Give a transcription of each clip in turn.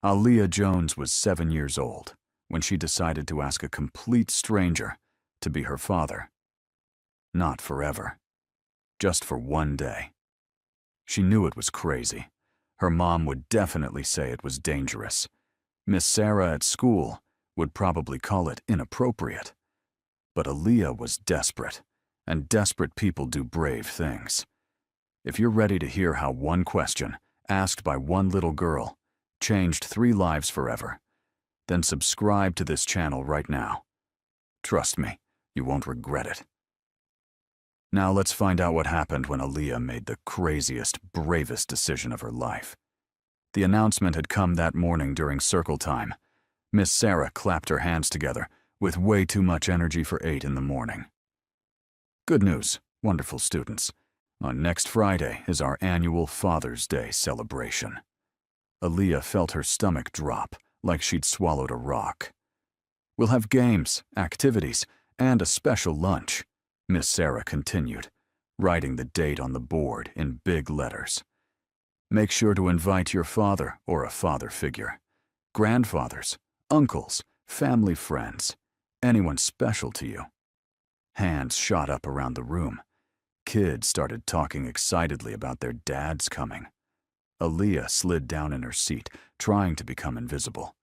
Aaliyah Jones was 7 years old when she decided to ask a complete stranger to be her father. Not forever. Just for one day. She knew it was crazy. Her mom would definitely say it was dangerous. Miss Sarah at school would probably call it inappropriate. But Aaliyah was desperate, and desperate people do brave things. If you're ready to hear how one question, asked by one little girl, changed 3 lives forever, then subscribe to this channel right now. Trust me, you won't regret it. Now let's find out what happened when Aaliyah made the craziest, bravest decision of her life. The announcement had come that morning during circle time. Miss Sarah clapped her hands together with way too much energy for 8 in the morning. Good news, wonderful students. On next Friday is our annual Father's Day celebration. Aaliyah felt her stomach drop like she'd swallowed a rock. We'll have games, activities, and a special lunch, Miss Sarah continued, writing the date on the board in big letters. Make sure to invite your father or a father figure, grandfathers, uncles, family friends, anyone special to you. Hands shot up around the room. Kids started talking excitedly about their dads coming. Aaliyah slid down in her seat, trying to become invisible.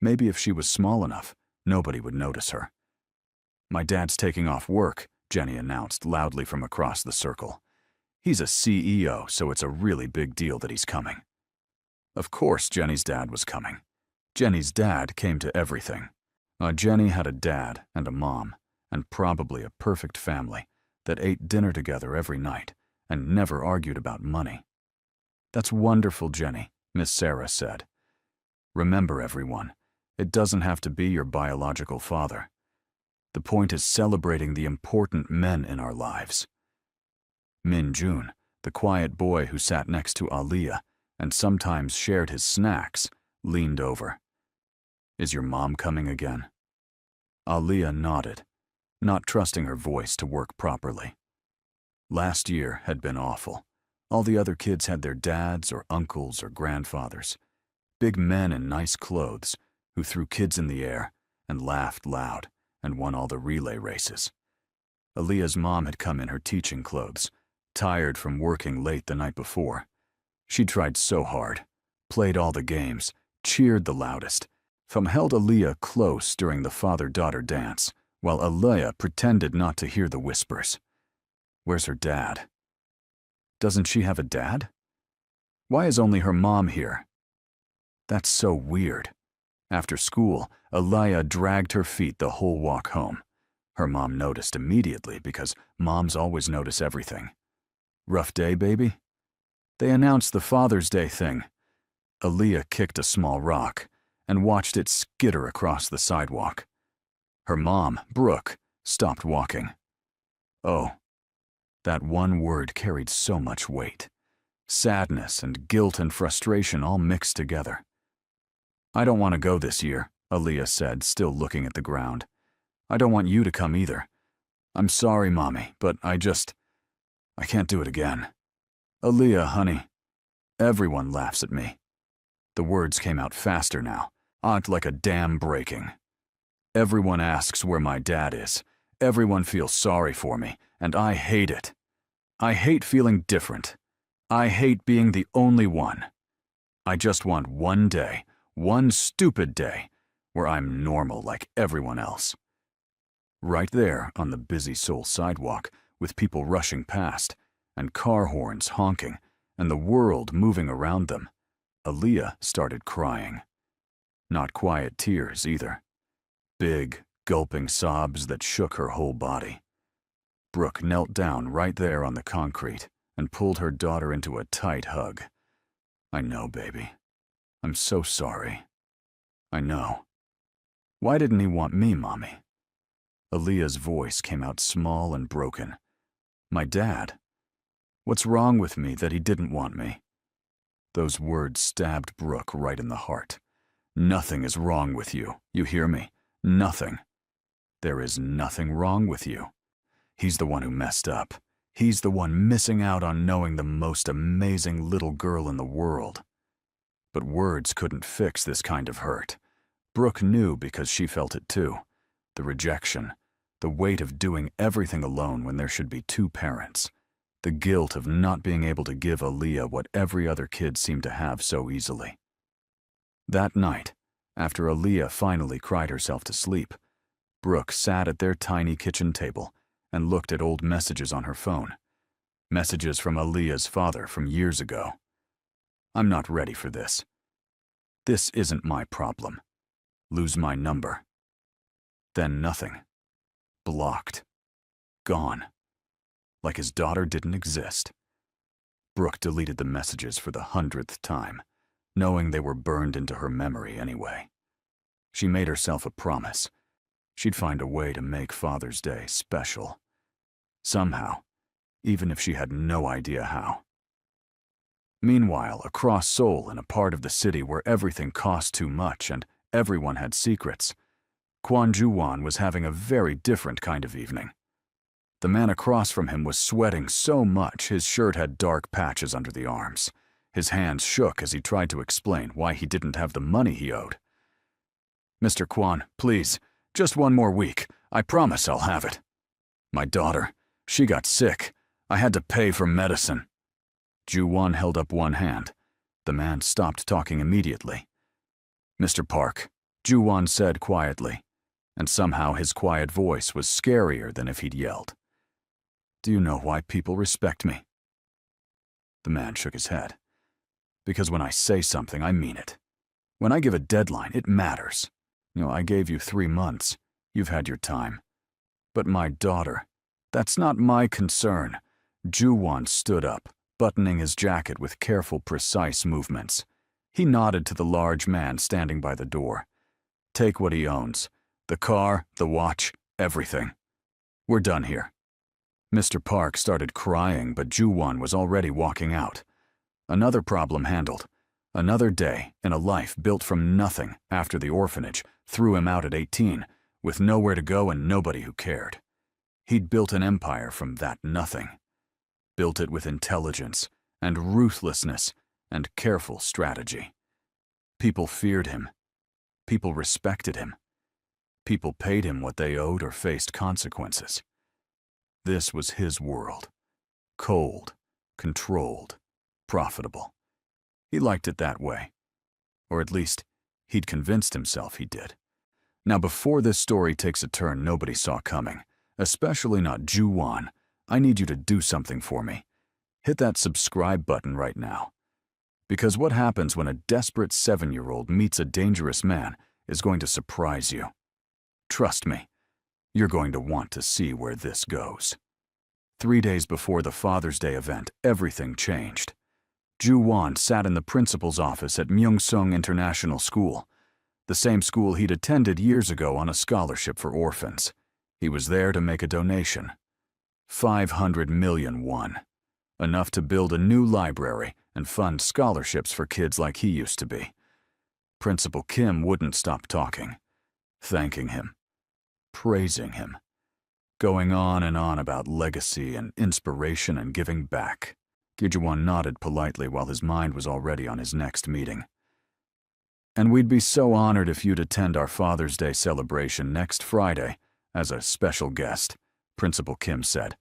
Maybe if she was small enough, nobody would notice her. My dad's taking off work, Jenny announced loudly from across the circle. He's a CEO, so it's a really big deal that he's coming. Of course Jenny's dad was coming. Jenny's dad came to everything. Jenny had a dad and a mom, and probably a perfect family that ate dinner together every night and never argued about money. That's wonderful, Jenny, Miss Sarah said. Remember, everyone, it doesn't have to be your biological father. The point is celebrating the important men in our lives. Min Jun, the quiet boy who sat next to Aaliyah and sometimes shared his snacks, leaned over. Is your mom coming again? Aaliyah nodded, not trusting her voice to work properly. Last year had been awful. All the other kids had their dads or uncles or grandfathers, big men in nice clothes who threw kids in the air and laughed loud and won all the relay races. Aaliyah's mom had come in her teaching clothes, tired from working late the night before. She'd tried so hard, played all the games, cheered the loudest, held Aaliyah close during the father-daughter dance, while Aaliyah pretended not to hear the whispers. Where's her dad? Doesn't she have a dad? Why is only her mom here? That's so weird. After school, Aaliyah dragged her feet the whole walk home. Her mom noticed immediately because moms always notice everything. Rough day, baby? They announced the Father's Day thing. Aaliyah kicked a small rock and watched it skitter across the sidewalk. Her mom, Brooke, stopped walking. Oh, that one word carried so much weight. Sadness and guilt and frustration all mixed together. I don't want to go this year, Aaliyah said, still looking at the ground. I don't want you to come either. I'm sorry, Mommy, but I can't do it again. Aaliyah, honey. Everyone laughs at me. The words came out faster now, odd like a dam breaking. Everyone asks where my dad is. Everyone feels sorry for me, and I hate it. I hate feeling different. I hate being the only one. I just want one day, one stupid day, where I'm normal like everyone else. Right there on the busy Seoul sidewalk, with people rushing past, and car horns honking, and the world moving around them, Aaliyah started crying. Not quiet tears either. Big, gulping sobs that shook her whole body. Brooke knelt down right there on the concrete and pulled her daughter into a tight hug. I know, baby. I'm so sorry. I know. Why didn't he want me, Mommy? Aaliyah's voice came out small and broken. My dad? What's wrong with me that he didn't want me? Those words stabbed Brooke right in the heart. Nothing is wrong with you, you hear me? Nothing. There is nothing wrong with you. He's the one who messed up. He's the one missing out on knowing the most amazing little girl in the world. But words couldn't fix this kind of hurt. Brooke knew because she felt it too. The rejection, the weight of doing everything alone when there should be two parents, the guilt of not being able to give Aaliyah what every other kid seemed to have so easily. That night, after Aaliyah finally cried herself to sleep, Brooke sat at their tiny kitchen table and looked at old messages on her phone. Messages from Aaliyah's father from years ago. "I'm not ready for this. This isn't my problem. Lose my number." Then nothing. Blocked. Gone. Like his daughter didn't exist. Brooke deleted the messages for the 100th time, knowing they were burned into her memory anyway. She made herself a promise. She'd find a way to make Father's Day special. Somehow, even if she had no idea how. Meanwhile, across Seoul, in a part of the city where everything cost too much and everyone had secrets, Kwon Ju-won was having a very different kind of evening. The man across from him was sweating so much his shirt had dark patches under the arms. His hands shook as he tried to explain why he didn't have the money he owed. "Mr. Kwon, please, just one more week. I promise I'll have it. My daughter, she got sick. I had to pay for medicine." Ju-won held up one hand. The man stopped talking immediately. "Mr. Park," Ju-won said quietly, and somehow his quiet voice was scarier than if he'd yelled. "Do you know why people respect me?" The man shook his head. "Because when I say something, I mean it. When I give a deadline, it matters. I gave you 3 months. You've had your time. But my daughter, that's not my concern." Ju-won stood up, buttoning his jacket with careful, precise movements. He nodded to the large man standing by the door. "Take what he owns. The car, the watch, everything. We're done here." Mr. Park started crying, but Ju-won was already walking out. Another problem handled. Another day in a life built from nothing after the orphanage threw him out at 18, with nowhere to go and nobody who cared. He'd built an empire from that nothing. Built it with intelligence and ruthlessness and careful strategy. People feared him. People respected him. People paid him what they owed or faced consequences. This was his world. Cold, controlled, profitable. He liked it that way. Or at least, he'd convinced himself he did. Now, before this story takes a turn nobody saw coming, especially not Ju-won, I need you to do something for me. Hit that subscribe button right now. Because what happens when a desperate 7-year-old meets a dangerous man is going to surprise you. Trust me, you're going to want to see where this goes. 3 days before the Father's Day event, everything changed. Ju-won sat in the principal's office at Myeongsung International School, the same school he'd attended years ago on a scholarship for orphans. He was there to make a donation. 500 million won. Enough to build a new library and fund scholarships for kids like he used to be. Principal Kim wouldn't stop talking, thanking him, praising him, going on and on about legacy and inspiration and giving back. Gi-won nodded politely while his mind was already on his next meeting. "And we'd be so honored if you'd attend our Father's Day celebration next Friday as a special guest," Principal Kim said,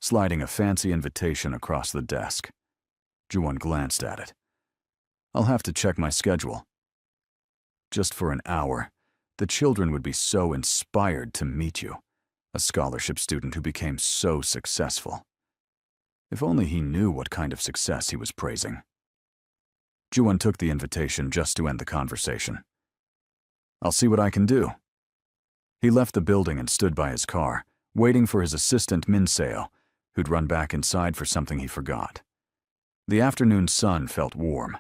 sliding a fancy invitation across the desk. Ju-won glanced at it. "I'll have to check my schedule." Just for an hour, the children would be so inspired to meet you, a scholarship student who became so successful. If only he knew what kind of success he was praising. Ju-won took the invitation just to end the conversation. "I'll see what I can do." He left the building and stood by his car, waiting for his assistant Min-seo, who'd run back inside for something he forgot. The afternoon sun felt warm.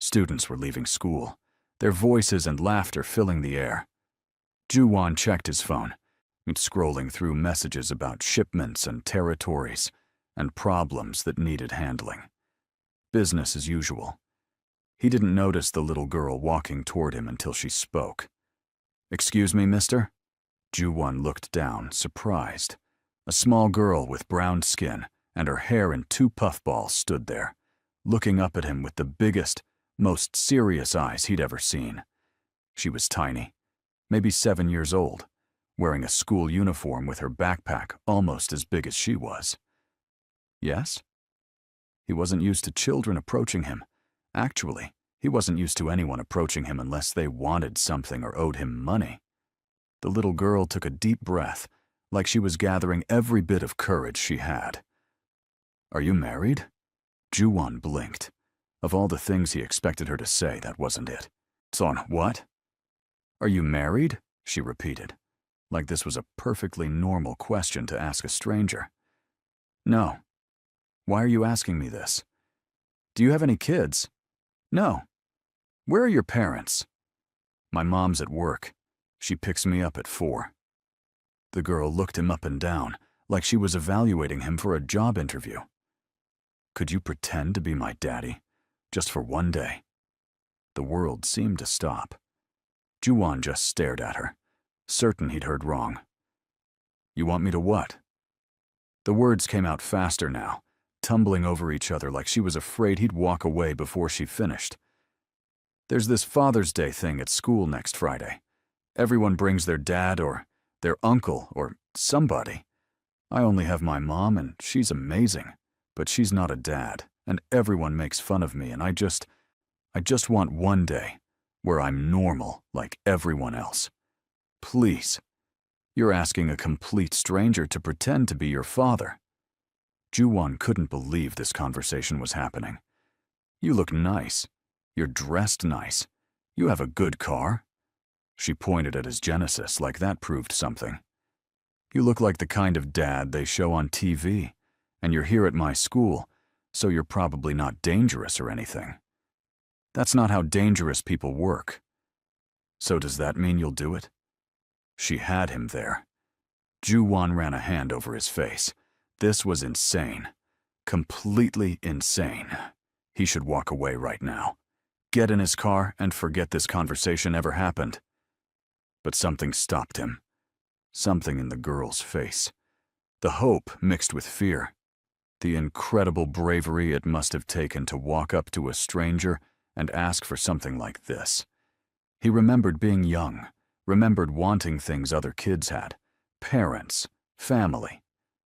Students were leaving school, their voices and laughter filling the air. Ju-won checked his phone, scrolling through messages about shipments and territories and problems that needed handling. Business as usual. He didn't notice the little girl walking toward him until she spoke. "Excuse me, mister?" Ju-won looked down, surprised. A small girl with brown skin and her hair in 2 puffballs stood there, looking up at him with the biggest, most serious eyes he'd ever seen. She was tiny, maybe 7 years old, wearing a school uniform with her backpack almost as big as she was. Yes? He wasn't used to children approaching him. Actually, he wasn't used to anyone approaching him unless they wanted something or owed him money. The little girl took a deep breath, like she was gathering every bit of courage she had. "Are you married?" Ju-won blinked. Of all the things he expected her to say, that wasn't it. "Son, what?" "Are you married?" she repeated, like this was a perfectly normal question to ask a stranger. "No." "Why are you asking me this?" "Do you have any kids?" "No." "Where are your parents?" "My mom's at work. She picks me up at 4. The girl looked him up and down, like she was evaluating him for a job interview. "Could you pretend to be my daddy? Just for one day?" The world seemed to stop. Ju-won just stared at her, certain he'd heard wrong. "You want me to what?" The words came out faster now, tumbling over each other like she was afraid he'd walk away before she finished. "There's this Father's Day thing at school next Friday. Everyone brings their dad or their uncle or somebody. I only have my mom and she's amazing, but she's not a dad, and everyone makes fun of me, and I just want one day where I'm normal like everyone else. Please. You're asking a complete stranger to pretend to be your father." Ju-won couldn't believe this conversation was happening. "You look nice. You're dressed nice. You have a good car." She pointed at his Genesis like that proved something. "You look like the kind of dad they show on TV, and you're here at my school, so you're probably not dangerous or anything. That's not how dangerous people work. So does that mean you'll do it?" She had him there. Ju-won ran a hand over his face. This was insane. Completely insane. He should walk away right now. Get in his car and forget this conversation ever happened. But something stopped him. Something in the girl's face. The hope mixed with fear. The incredible bravery it must have taken to walk up to a stranger and ask for something like this. He remembered being young, remembered wanting things other kids had. Parents, family,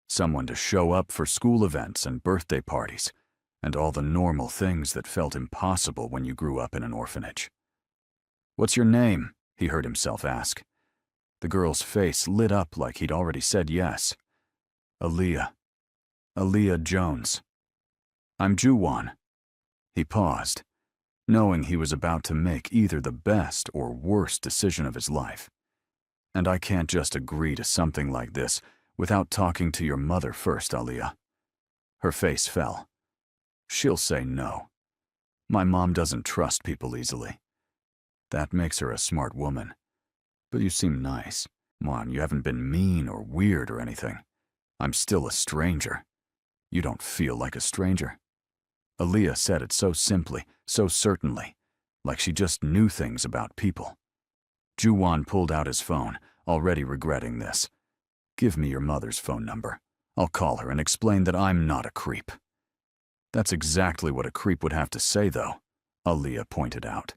someone to show up for school events and birthday parties, and all the normal things that felt impossible when you grew up in an orphanage. "What's your name?" he heard himself ask. The girl's face lit up like he'd already said yes. "Aaliyah. Aaliyah Jones." "I'm Ju-won." He paused, knowing he was about to make either the best or worst decision of his life. "And I can't just agree to something like this without talking to your mother first, Aaliyah." Her face fell. "She'll say no. My mom doesn't trust people easily. That makes her a smart woman. But you seem nice. Come on, you haven't been mean or weird or anything. I'm still a stranger. You don't feel like a stranger." Aaliyah said it so simply, so certainly, like she just knew things about people. Ju-won pulled out his phone, already regretting this. "Give me your mother's phone number. I'll call her and explain that I'm not a creep." "That's exactly what a creep would have to say, though," Aaliyah pointed out.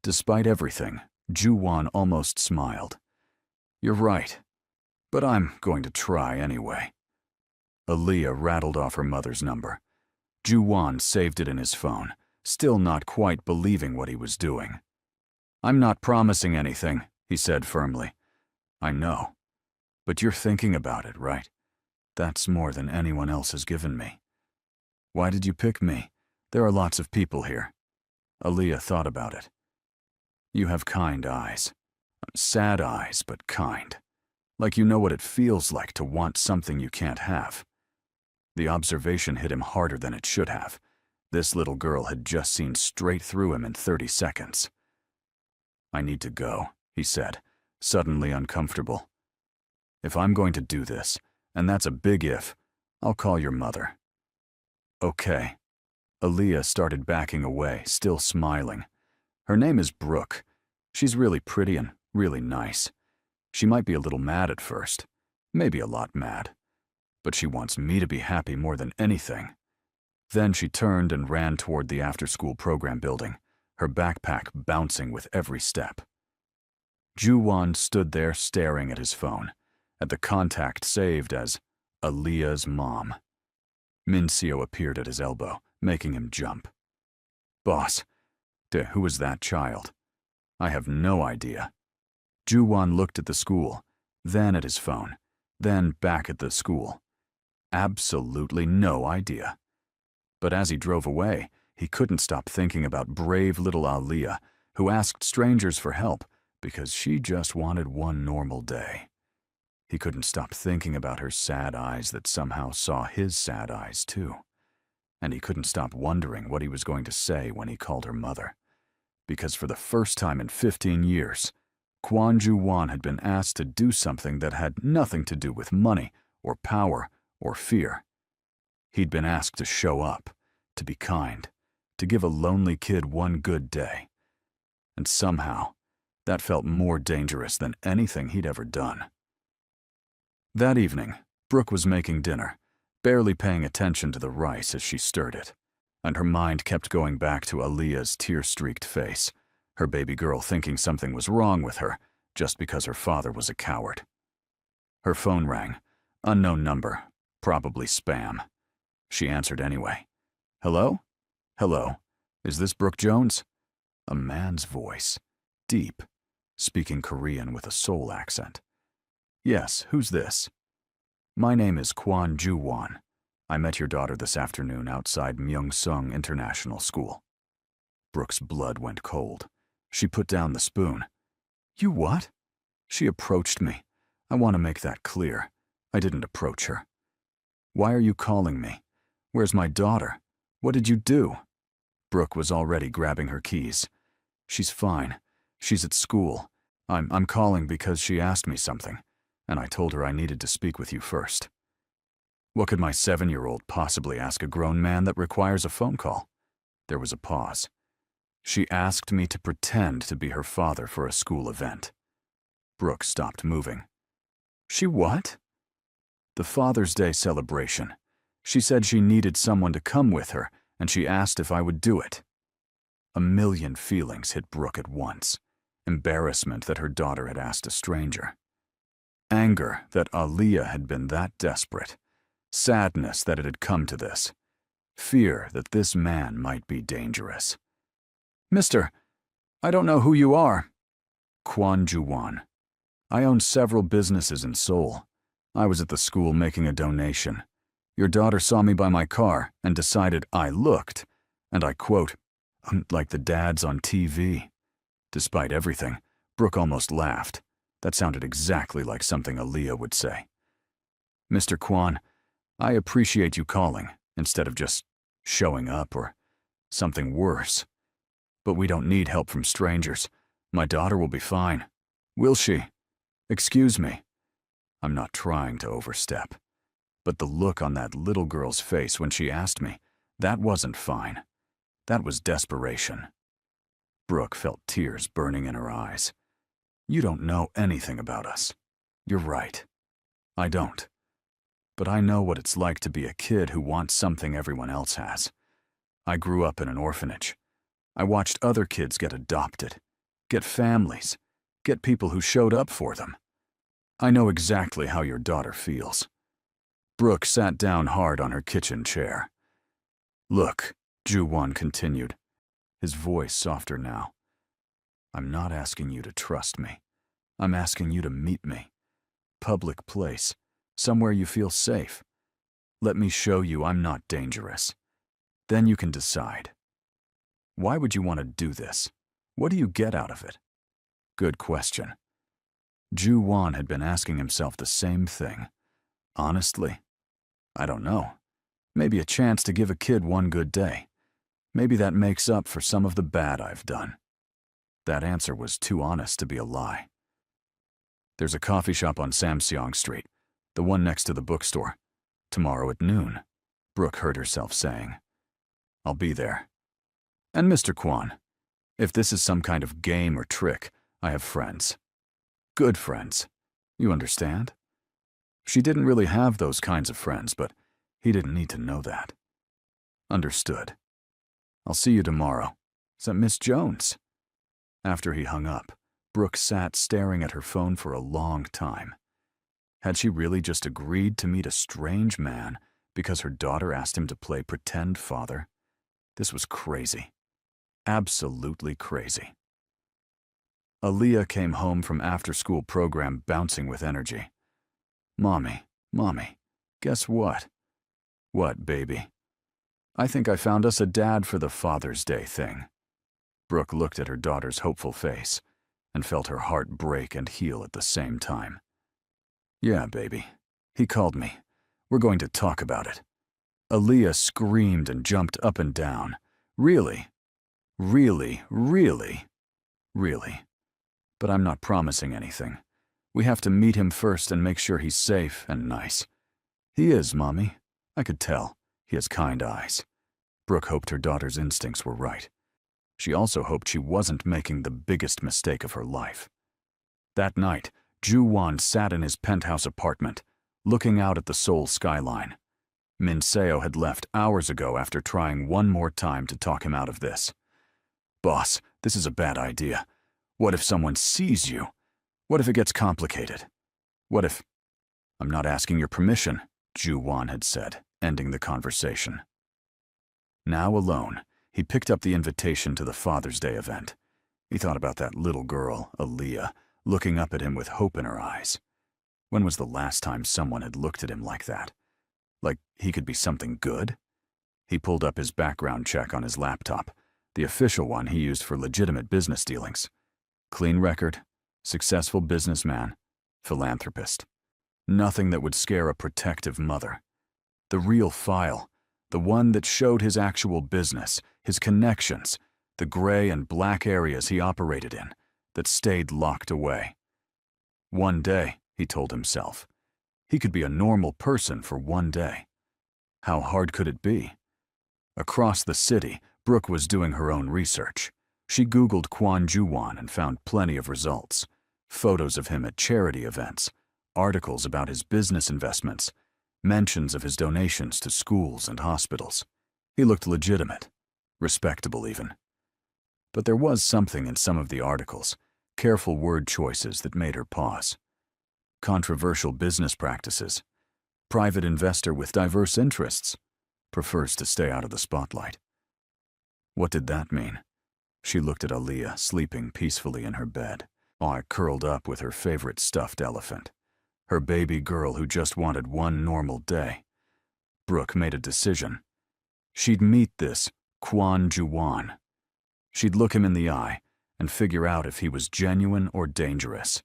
Despite everything, Ju-won almost smiled. "You're right, but I'm going to try anyway." Aaliyah rattled off her mother's number. Ju-won saved it in his phone, still not quite believing what he was doing. "I'm not promising anything," he said firmly. "I know. But you're thinking about it, right? That's more than anyone else has given me. Why did you pick me? There are lots of people here." Aaliyah thought about it. "You have kind eyes. Sad eyes, but kind. Like you know what it feels like to want something you can't have." The observation hit him harder than it should have. This little girl had just seen straight through him in 30 seconds. "I need to go," he said, suddenly uncomfortable. "If I'm going to do this, and that's a big if, I'll call your mother." "Okay." Aaliyah started backing away, still smiling. "Her name is Brooke. She's really pretty and really nice. She might be a little mad at first, maybe a lot mad. But she wants me to be happy more than anything." Then she turned and ran toward the after-school program building, her backpack bouncing with every step. Ju-won stood there staring at his phone, at the contact saved as Aaliyah's mom. Min-seo appeared at his elbow, making him jump. "Boss, who is that child?" "I have no idea." Ju-won looked at the school, then at his phone, then back at the school. Absolutely no idea. But as he drove away, he couldn't stop thinking about brave little Aaliyah, who asked strangers for help because she just wanted one normal day. He couldn't stop thinking about her sad eyes that somehow saw his sad eyes too. And he couldn't stop wondering what he was going to say when he called her mother. Because for the first time in 15 years, Kwon Ju-won had been asked to do something that had nothing to do with money or power or fear. He'd been asked to show up, to be kind, to give a lonely kid one good day. And somehow, that felt more dangerous than anything he'd ever done. That evening, Brooke was making dinner, barely paying attention to the rice as she stirred it, and her mind kept going back to Aaliyah's tear-streaked face, her baby girl thinking something was wrong with her just because her father was a coward. Her phone rang, unknown number, probably spam. She answered anyway. "Hello? Hello. Is this Brooke Jones?" A man's voice, deep, speaking Korean with a Seoul accent. "Yes, who's this?" "My name is Kwon Ju-won. I met your daughter this afternoon outside Myeong-sung International School." Brooke's blood went cold. She put down the spoon. "You what?" "She approached me. I want to make that clear. I didn't approach her." "Why are you calling me? Where's my daughter? What did you do?" Brooke was already grabbing her keys. "She's fine. She's at school. I'm calling because she asked me something, and I told her I needed to speak with you first." What could my 7-year-old possibly ask a grown man that requires a phone call? There was a pause. "She asked me to pretend to be her father for a school event." Brooke stopped moving. "She what?" "The Father's Day celebration. She said she needed someone to come with her, and she asked if I would do it." A million feelings hit Brooke at once. Embarrassment that her daughter had asked a stranger. Anger that Aaliyah had been that desperate. Sadness that it had come to this. Fear that this man might be dangerous. "Mister, I don't know who you are." "Kwon Ju-won. I own several businesses in Seoul. I was at the school making a donation. Your daughter saw me by my car and decided I looked, and I quote, like the dads on TV." Despite everything, Brooke almost laughed. That sounded exactly like something Aaliyah would say. "Mr. Kwon, I appreciate you calling, instead of just showing up or something worse. But we don't need help from strangers. My daughter will be fine." "Will she?" "Excuse me." I'm not trying to overstep. But the look on that little girl's face when she asked me, that wasn't fine. That was desperation. Brooke felt tears burning in her eyes. "You don't know anything about us." "You're right. I don't. But I know what it's like to be a kid who wants something everyone else has. I grew up in an orphanage. I watched other kids get adopted, get families, get people who showed up for them. I know exactly how your daughter feels." Brooke sat down hard on her kitchen chair. "Look," Ju-won continued, his voice softer now. "I'm not asking you to trust me. I'm asking you to meet me. Public place, somewhere you feel safe. Let me show you I'm not dangerous. Then you can decide. Why would you want to do this? What do you get out of it?" Good question. Ju-won had been asking himself the same thing. Honestly, I don't know. Maybe a chance to give a kid one good day. Maybe that makes up for some of the bad I've done. That answer was too honest to be a lie. "There's a coffee shop on Samseong Street, the one next to the bookstore. Tomorrow at noon," Brooke heard herself saying. "I'll be there. And Mr. Kwon, if this is some kind of game or trick, I have friends. Good friends. You understand?" She didn't really have those kinds of friends, but he didn't need to know that. "Understood. I'll see you tomorrow. Is that Miss Jones?" After he hung up, Brooke sat staring at her phone for a long time. Had she really just agreed to meet a strange man because her daughter asked him to play pretend father? This was crazy. Absolutely crazy. Aaliyah came home from after-school program bouncing with energy. Mommy, guess what?" "What, baby?" "I think I found us a dad for the Father's Day thing." Brooke looked at her daughter's hopeful face and felt her heart break and heal at the same time. "Yeah, baby. He called me. We're going to talk about it." Aaliyah screamed and jumped up and down. "Really? Really, really, really. But I'm not promising anything. We have to meet him first and make sure he's safe and nice." "He is, Mommy. I could tell. He has kind eyes." Brooke hoped her daughter's instincts were right. She also hoped she wasn't making the biggest mistake of her life. That night, Ju-won sat in his penthouse apartment, looking out at the Seoul skyline. Min Seo had left hours ago after trying one more time to talk him out of this. "Boss, this is a bad idea. What if someone sees you? What if it gets complicated? What if—" "I'm not asking your permission," Ju-won had said, ending the conversation. Now alone, he picked up the invitation to the Father's Day event. He thought about that little girl, Aaliyah, looking up at him with hope in her eyes. When was the last time someone had looked at him like that? Like he could be something good? He pulled up his background check on his laptop, the official one he used for legitimate business dealings. Clean record, successful businessman, philanthropist. Nothing that would scare a protective mother. The real file, the one that showed his actual business, his connections, the gray and black areas he operated in, that stayed locked away. One day, he told himself, he could be a normal person for one day. How hard could it be? Across the city, Brooke was doing her own research. She Googled Kwon Ju-won and found plenty of results. Photos of him at charity events, articles about his business investments, mentions of his donations to schools and hospitals. He looked legitimate, respectable even. But there was something in some of the articles, careful word choices that made her pause. Controversial business practices. Private investor with diverse interests. Prefers to stay out of the spotlight. What did that mean? She looked at Aaliyah sleeping peacefully in her bed, curled up with her favorite stuffed elephant. Her baby girl who just wanted one normal day. Brooke made a decision. She'd meet this Kwon Ju-won. She'd look him in the eye and figure out if he was genuine or dangerous.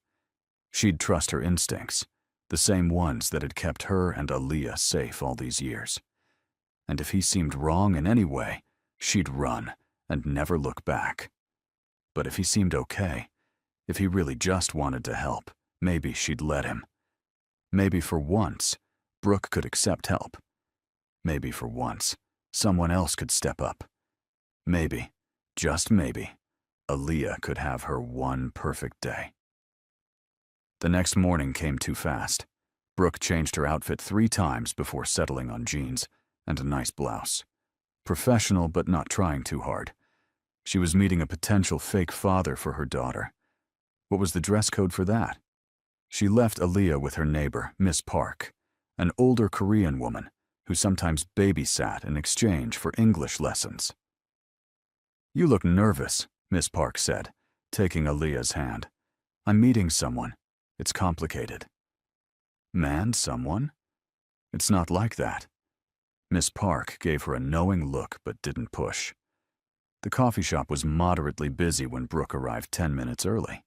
She'd trust her instincts, the same ones that had kept her and Aaliyah safe all these years. And if he seemed wrong in any way, she'd run and never look back. But if he seemed okay, if he really just wanted to help, maybe she'd let him. Maybe for once, Brooke could accept help. Maybe for once, someone else could step up. Maybe, just maybe, Aaliyah could have her one perfect day. The next morning came too fast. Brooke changed her outfit 3 times before settling on jeans and a nice blouse. Professional but not trying too hard. She was meeting a potential fake father for her daughter. What was the dress code for that? She left Aaliyah with her neighbor, Miss Park, an older Korean woman who sometimes babysat in exchange for English lessons. "You look nervous," Miss Park said, taking Aaliyah's hand. "I'm meeting someone. It's complicated." "Man, someone?" "It's not like that." Miss Park gave her a knowing look but didn't push. The coffee shop was moderately busy when Brooke arrived 10 minutes early.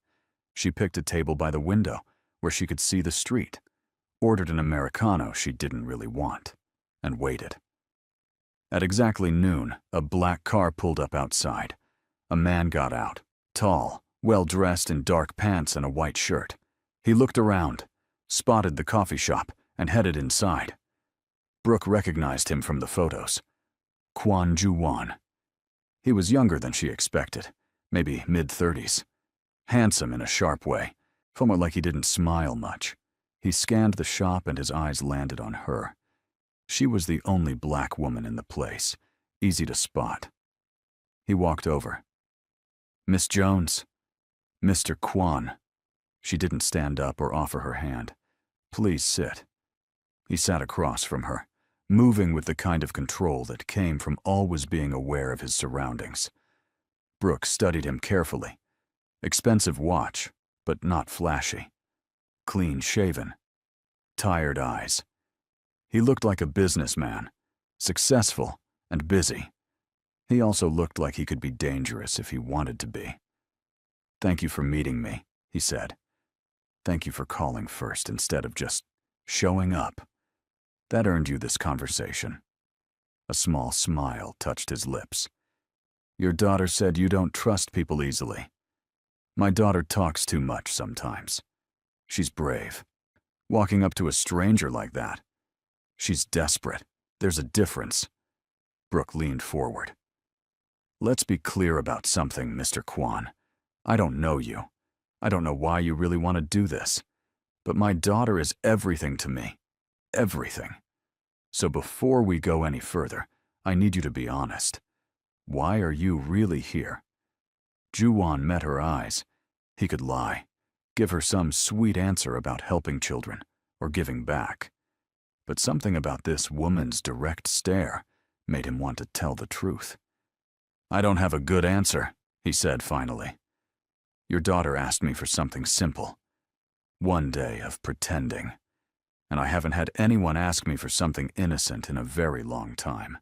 She picked a table by the window where she could see the street, ordered an Americano she didn't really want, and waited. At exactly noon, a black car pulled up outside. A man got out, tall, well-dressed in dark pants and a white shirt. He looked around, spotted the coffee shop, and headed inside. Brooke recognized him from the photos. Kwon Ju-won. He was younger than she expected, maybe mid-30s. Handsome in a sharp way, felt like he didn't smile much. He scanned the shop and his eyes landed on her. She was the only black woman in the place, easy to spot. He walked over, Miss Jones. Mr. Kwan. She didn't stand up or offer her hand. Please sit. He sat across from her, moving with the kind of control that came from always being aware of his surroundings. Brooke studied him carefully. Expensive watch, but not flashy. Clean-shaven. Tired eyes. He looked like a businessman, successful and busy. He also looked like he could be dangerous if he wanted to be. "Thank you for meeting me," he said. "Thank you for calling first instead of just showing up. That earned you this conversation." A small smile touched his lips. "Your daughter said you don't trust people easily. My daughter talks too much sometimes. She's brave. Walking up to a stranger like that. She's desperate. There's a difference." Brooke leaned forward. "Let's be clear about something, Mr. Kwan. I don't know you. I don't know why you really want to do this. But my daughter is everything to me. Everything. So before we go any further, I need you to be honest. Why are you really here?" Ju-won met her eyes. He could lie, give her some sweet answer about helping children or giving back. But something about this woman's direct stare made him want to tell the truth. "I don't have a good answer," he said finally. "Your daughter asked me for something simple. One day of pretending. And I haven't had anyone ask me for something innocent in a very long time.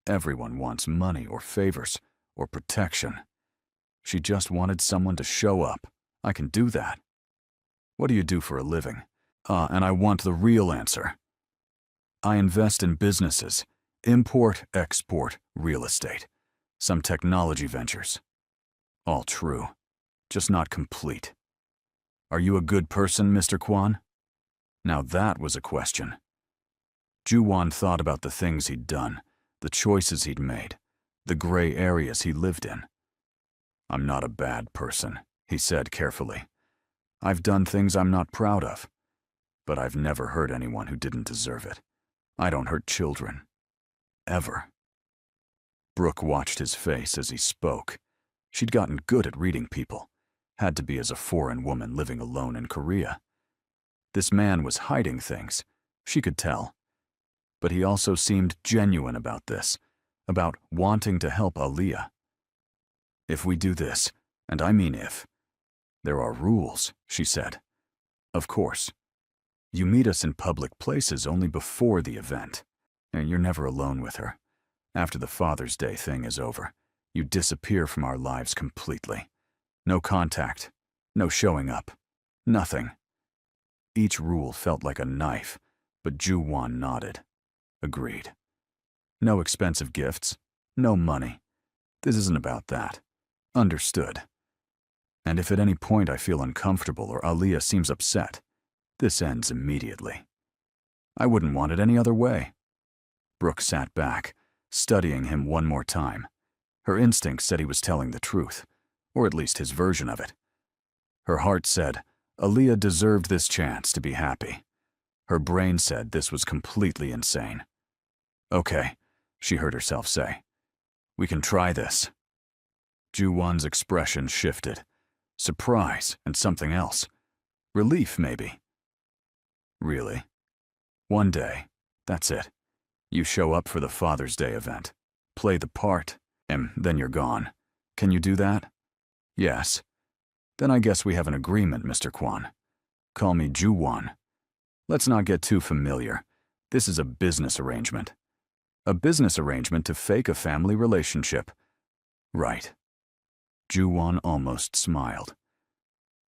Everyone wants money or favors or protection. She just wanted someone to show up. I can do that. What do you do for a living? And I want the real answer. I invest in businesses, import, export, real estate, some technology ventures. All true, just not complete. Are you a good person, Mr. Kwan?" Now that was a question. Ju-won thought about the things he'd done, the choices he'd made, the gray areas he lived in. "I'm not a bad person," he said carefully. "I've done things I'm not proud of, but I've never hurt anyone who didn't deserve it. I don't hurt children. Ever." Brooke watched his face as he spoke. She'd gotten good at reading people. Had to be as a foreign woman living alone in Korea. This man was hiding things. She could tell. But he also seemed genuine about this, about wanting to help Aaliyah. "If we do this, and I mean if, there are rules," she said. "Of course. You meet us in public places only before the event, and you're never alone with her. After the Father's Day thing is over, you disappear from our lives completely. No contact, no showing up, nothing." Each rule felt like a knife, but Ju-won nodded. Agreed. "No expensive gifts, no money. This isn't about that. Understood. And if at any point I feel uncomfortable or Aaliyah seems upset, this ends immediately. I wouldn't want it any other way." Brooke sat back, studying him one more time. Her instinct said he was telling the truth, or at least his version of it. Her heart said Aaliyah deserved this chance to be happy. Her brain said this was completely insane. "Okay," she heard herself say. "We can try this." Ju-won's expression shifted. Surprise and something else. Relief, maybe. "Really? One day, that's it. You show up for the Father's Day event, play the part, and then you're gone. Can you do that?" "Yes." "Then I guess we have an agreement, Mr. Kwan. Call me Ju-won. Let's not get too familiar. This is a business arrangement. A business arrangement to fake a family relationship." "Right." Ju-won almost smiled.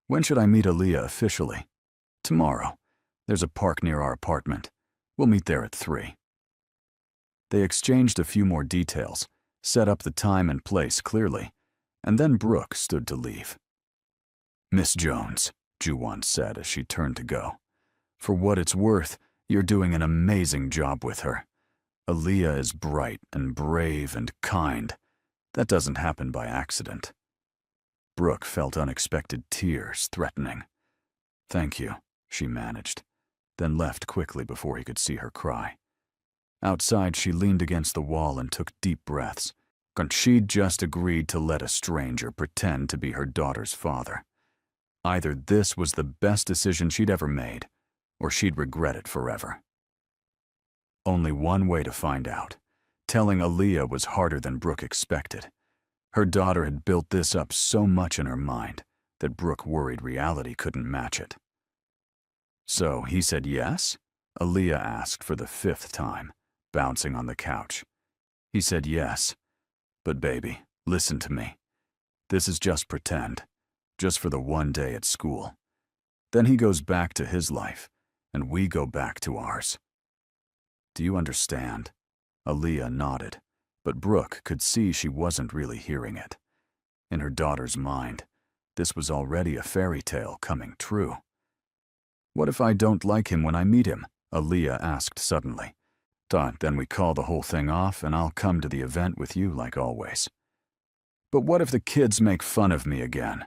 "When should I meet Aaliyah officially?" "Tomorrow. There's a park near our apartment. We'll meet there at 3. They exchanged a few more details, set up the time and place clearly, and then Brooke stood to leave. "Miss Jones," Ju-won said as she turned to go. "For what it's worth, you're doing an amazing job with her. Aaliyah is bright and brave and kind. That doesn't happen by accident." Brooke felt unexpected tears threatening. "Thank you," she managed, then left quickly before he could see her cry. Outside, she leaned against the wall and took deep breaths. And she'd just agreed to let a stranger pretend to be her daughter's father. Either this was the best decision she'd ever made, or she'd regret it forever. Only one way to find out. Telling Aaliyah was harder than Brooke expected. Her daughter had built this up so much in her mind that Brooke worried reality couldn't match it. So he said yes? Aaliyah asked for the 5th time, bouncing on the couch. He said yes. But baby, listen to me. This is just pretend, just for the one day at school. Then he goes back to his life, and we go back to ours. Do you understand? Aaliyah nodded, but Brooke could see she wasn't really hearing it. In her daughter's mind, this was already a fairy tale coming true. What if I don't like him when I meet him? Aaliyah asked suddenly. Then we call the whole thing off and I'll come to the event with you like always. But what if the kids make fun of me again?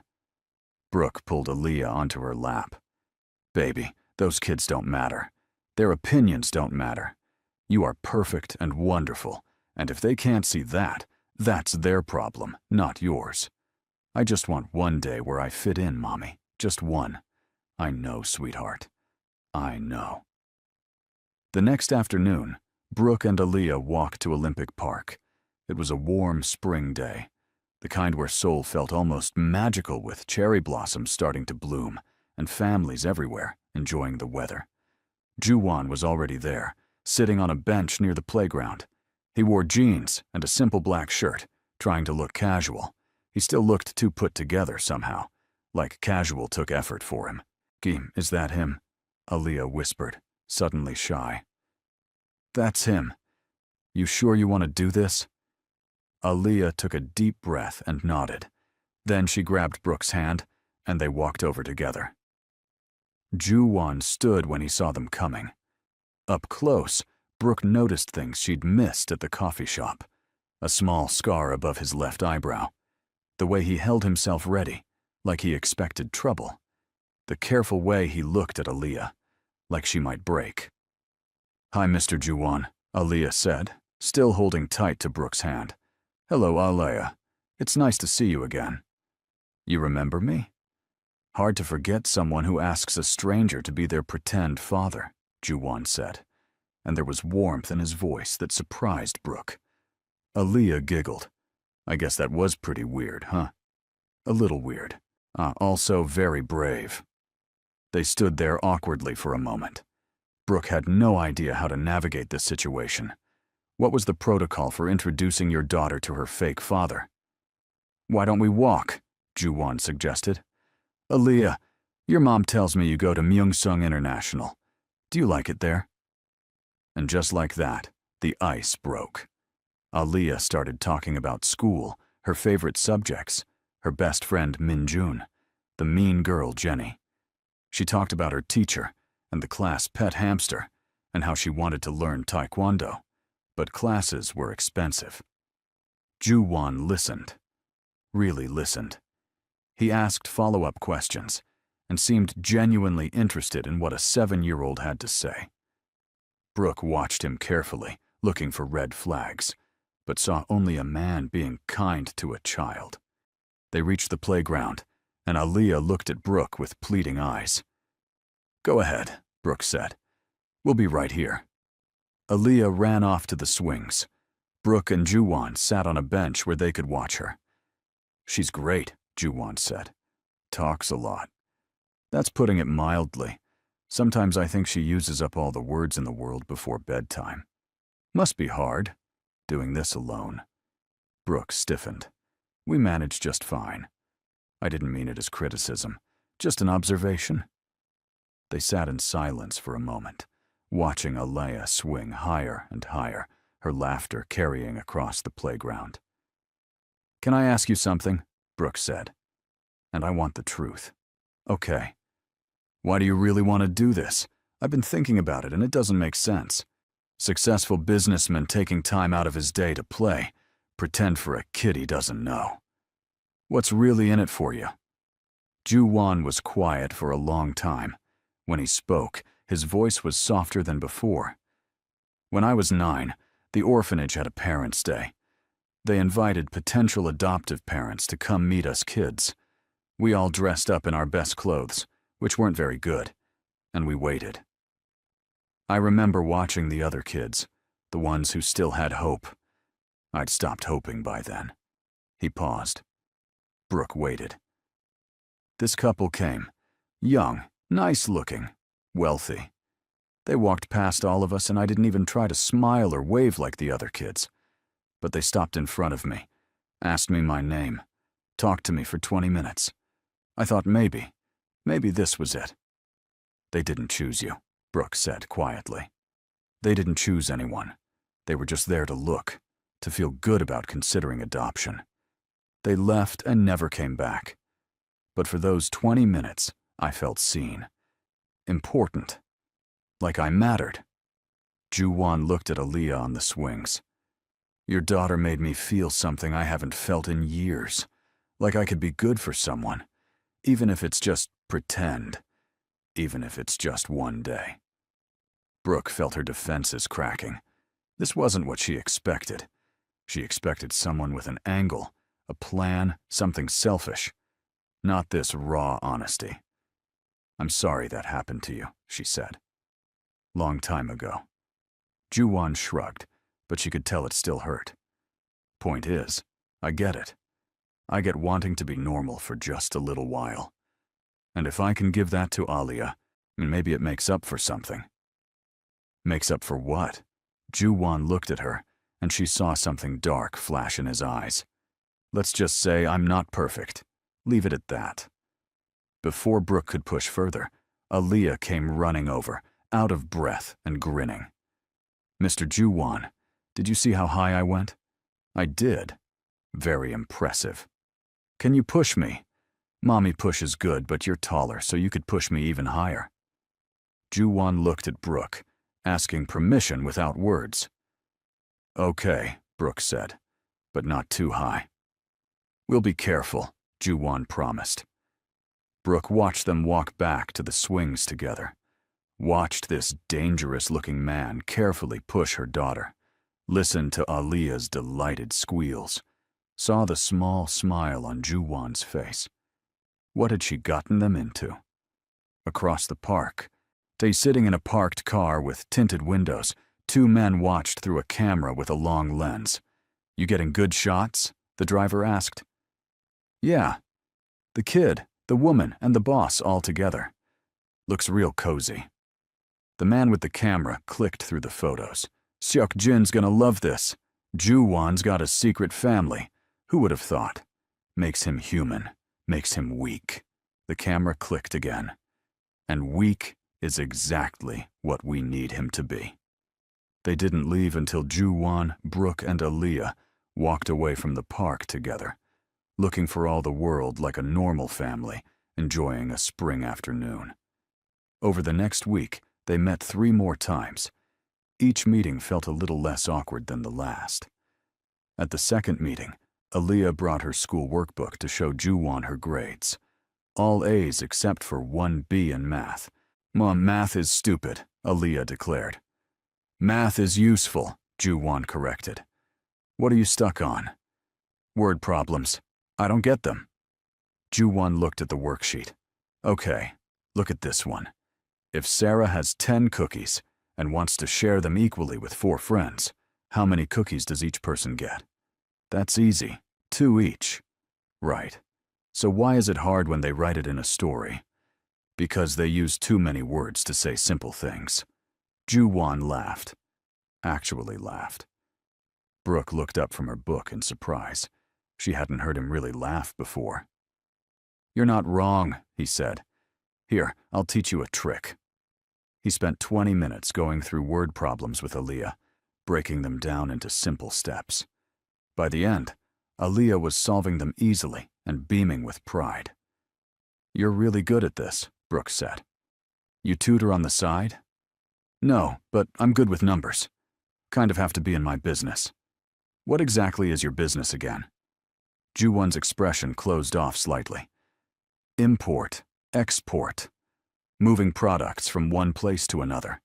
Brooke pulled Aaliyah onto her lap. Baby, those kids don't matter. Their opinions don't matter. You are perfect and wonderful, and if they can't see that, that's their problem, not yours. I just want one day where I fit in, Mommy. Just one. I know, sweetheart. I know. The next afternoon, Brooke and Aaliyah walked to Olympic Park. It was a warm spring day, the kind where Seoul felt almost magical with cherry blossoms starting to bloom and families everywhere enjoying the weather. Ju-won was already there, sitting on a bench near the playground. He wore jeans and a simple black shirt, trying to look casual. He still looked too put together somehow, like casual took effort for him. Kim, is that him? Aaliyah whispered, suddenly shy. That's him. You sure you want to do this? Aaliyah took a deep breath and nodded. Then she grabbed Brooke's hand, and they walked over together. Ju-won stood when he saw them coming. Up close, Brooke noticed things she'd missed at the coffee shop. A small scar above his left eyebrow. The way he held himself ready, like he expected trouble. The careful way he looked at Aaliyah, like she might break. Hi, Mr. Ju-won, Aaliyah said, still holding tight to Brooke's hand. Hello, Aaliyah. It's nice to see you again. You remember me? Hard to forget someone who asks a stranger to be their pretend father, Ju-won said, and there was warmth in his voice that surprised Brooke. Aaliyah giggled. I guess that was pretty weird, huh? A little weird. Also very brave. They stood there awkwardly for a moment. Brooke had no idea how to navigate this situation. What was the protocol for introducing your daughter to her fake father? Why don't we walk? Ju-won suggested. Aaliyah, your mom tells me you go to Myeongsung International. Do you like it there? And just like that, the ice broke. Aaliyah started talking about school, her favorite subjects, her best friend Min-jun, the mean girl Jenny. She talked about her teacher and the class pet hamster and how she wanted to learn taekwondo, but classes were expensive. Ju-won listened, really listened. He asked follow-up questions and seemed genuinely interested in what a 7-year-old had to say. Brooke watched him carefully, looking for red flags, but saw only a man being kind to a child. They reached the playground, and Aaliyah looked at Brooke with pleading eyes. Go ahead, Brooke said. We'll be right here. Aaliyah ran off to the swings. Brooke and Ju-won sat on a bench where they could watch her. She's great, Ju-won said. Talks a lot. That's putting it mildly. Sometimes I think she uses up all the words in the world before bedtime. Must be hard, doing this alone. Brooke stiffened. We managed just fine. I didn't mean it as criticism, just an observation. They sat in silence for a moment, watching Aaliyah swing higher and higher, her laughter carrying across the playground. Can I ask you something? Brooke said. And I want the truth. Okay. Why do you really want to do this? I've been thinking about it and it doesn't make sense. Successful businessman taking time out of his day to play, pretend for a kid he doesn't know. What's really in it for you? Ju-won was quiet for a long time. When he spoke, his voice was softer than before. When I was 9, the orphanage had a parents' day. They invited potential adoptive parents to come meet us kids. We all dressed up in our best clothes, which weren't very good, and we waited. I remember watching the other kids, the ones who still had hope. I'd stopped hoping by then. He paused. Brooke waited. This couple came. Young, nice-looking, wealthy. They walked past all of us and I didn't even try to smile or wave like the other kids. But they stopped in front of me, asked me my name, talked to me for 20 minutes. I thought maybe this was it. They didn't choose you, Brooke said quietly. They didn't choose anyone. They were just there to look, to feel good about considering adoption. They left and never came back. But for those 20 minutes, I felt seen. Important. Like I mattered. Ju-won looked at Aaliyah on the swings. Your daughter made me feel something I haven't felt in years. Like I could be good for someone. Even if it's just pretend. Even if it's just one day. Brooke felt her defenses cracking. This wasn't what she expected. She expected someone with an angle, a plan, something selfish. Not this raw honesty. I'm sorry that happened to you, she said. Long time ago. Ju-won shrugged, but she could tell it still hurt. Point is, I get it. I get wanting to be normal for just a little while. And if I can give that to Aaliyah, maybe it makes up for something. Makes up for what? Ju-won looked at her, and she saw something dark flash in his eyes. Let's just say I'm not perfect. Leave it at that. Before Brooke could push further, Aaliyah came running over, out of breath and grinning. Mr. Ju-won, did you see how high I went? I did. Very impressive. Can you push me? Mommy pushes good, but you're taller, so you could push me even higher. Ju-won looked at Brooke, asking permission without words. Okay, Brooke said, but not too high. We'll be careful, Ju-won promised. Brooke watched them walk back to the swings together. Watched this dangerous-looking man carefully push her daughter. Listened to Aaliyah's delighted squeals. Saw the small smile on Ju-won's face. What had she gotten them into? Across the park, they sitting in a parked car with tinted windows, two men watched through a camera with a long lens. You getting good shots? The driver asked. Yeah. The kid, the woman, and the boss all together. Looks real cozy. The man with the camera clicked through the photos. Seok-jin's gonna love this. Ju-won's got a secret family. Who would have thought? Makes him human. Makes him weak. The camera clicked again. And weak is exactly what we need him to be. They didn't leave until Ju-won, Brooke, and Aaliyah walked away from the park together, looking for all the world like a normal family, enjoying a spring afternoon. Over the next week, they met 3 more times. Each meeting felt a little less awkward than the last. At the second meeting, Aaliyah brought her school workbook to show Ju-won her grades. All A's except for 1 B in math. Mom, math is stupid, Aaliyah declared. Math is useful, Ju-won corrected. What are you stuck on? Word problems. I don't get them. Ju-won looked at the worksheet. Okay, look at this one. If Sarah has 10 cookies and wants to share them equally with 4 friends, how many cookies does each person get? That's easy. 2 each. Right. So why is it hard when they write it in a story? Because they use too many words to say simple things. Ju-won laughed. Actually laughed. Brooke looked up from her book in surprise. She hadn't heard him really laugh before. You're not wrong, he said. Here, I'll teach you a trick. He spent 20 minutes going through word problems with Aaliyah, breaking them down into simple steps. By the end, Aaliyah was solving them easily and beaming with pride. You're really good at this, Brooke said. You tutor on the side? No, but I'm good with numbers. Kind of have to be in my business. What exactly is your business again? Ju-won's expression closed off slightly. Import, export. Moving products from one place to another.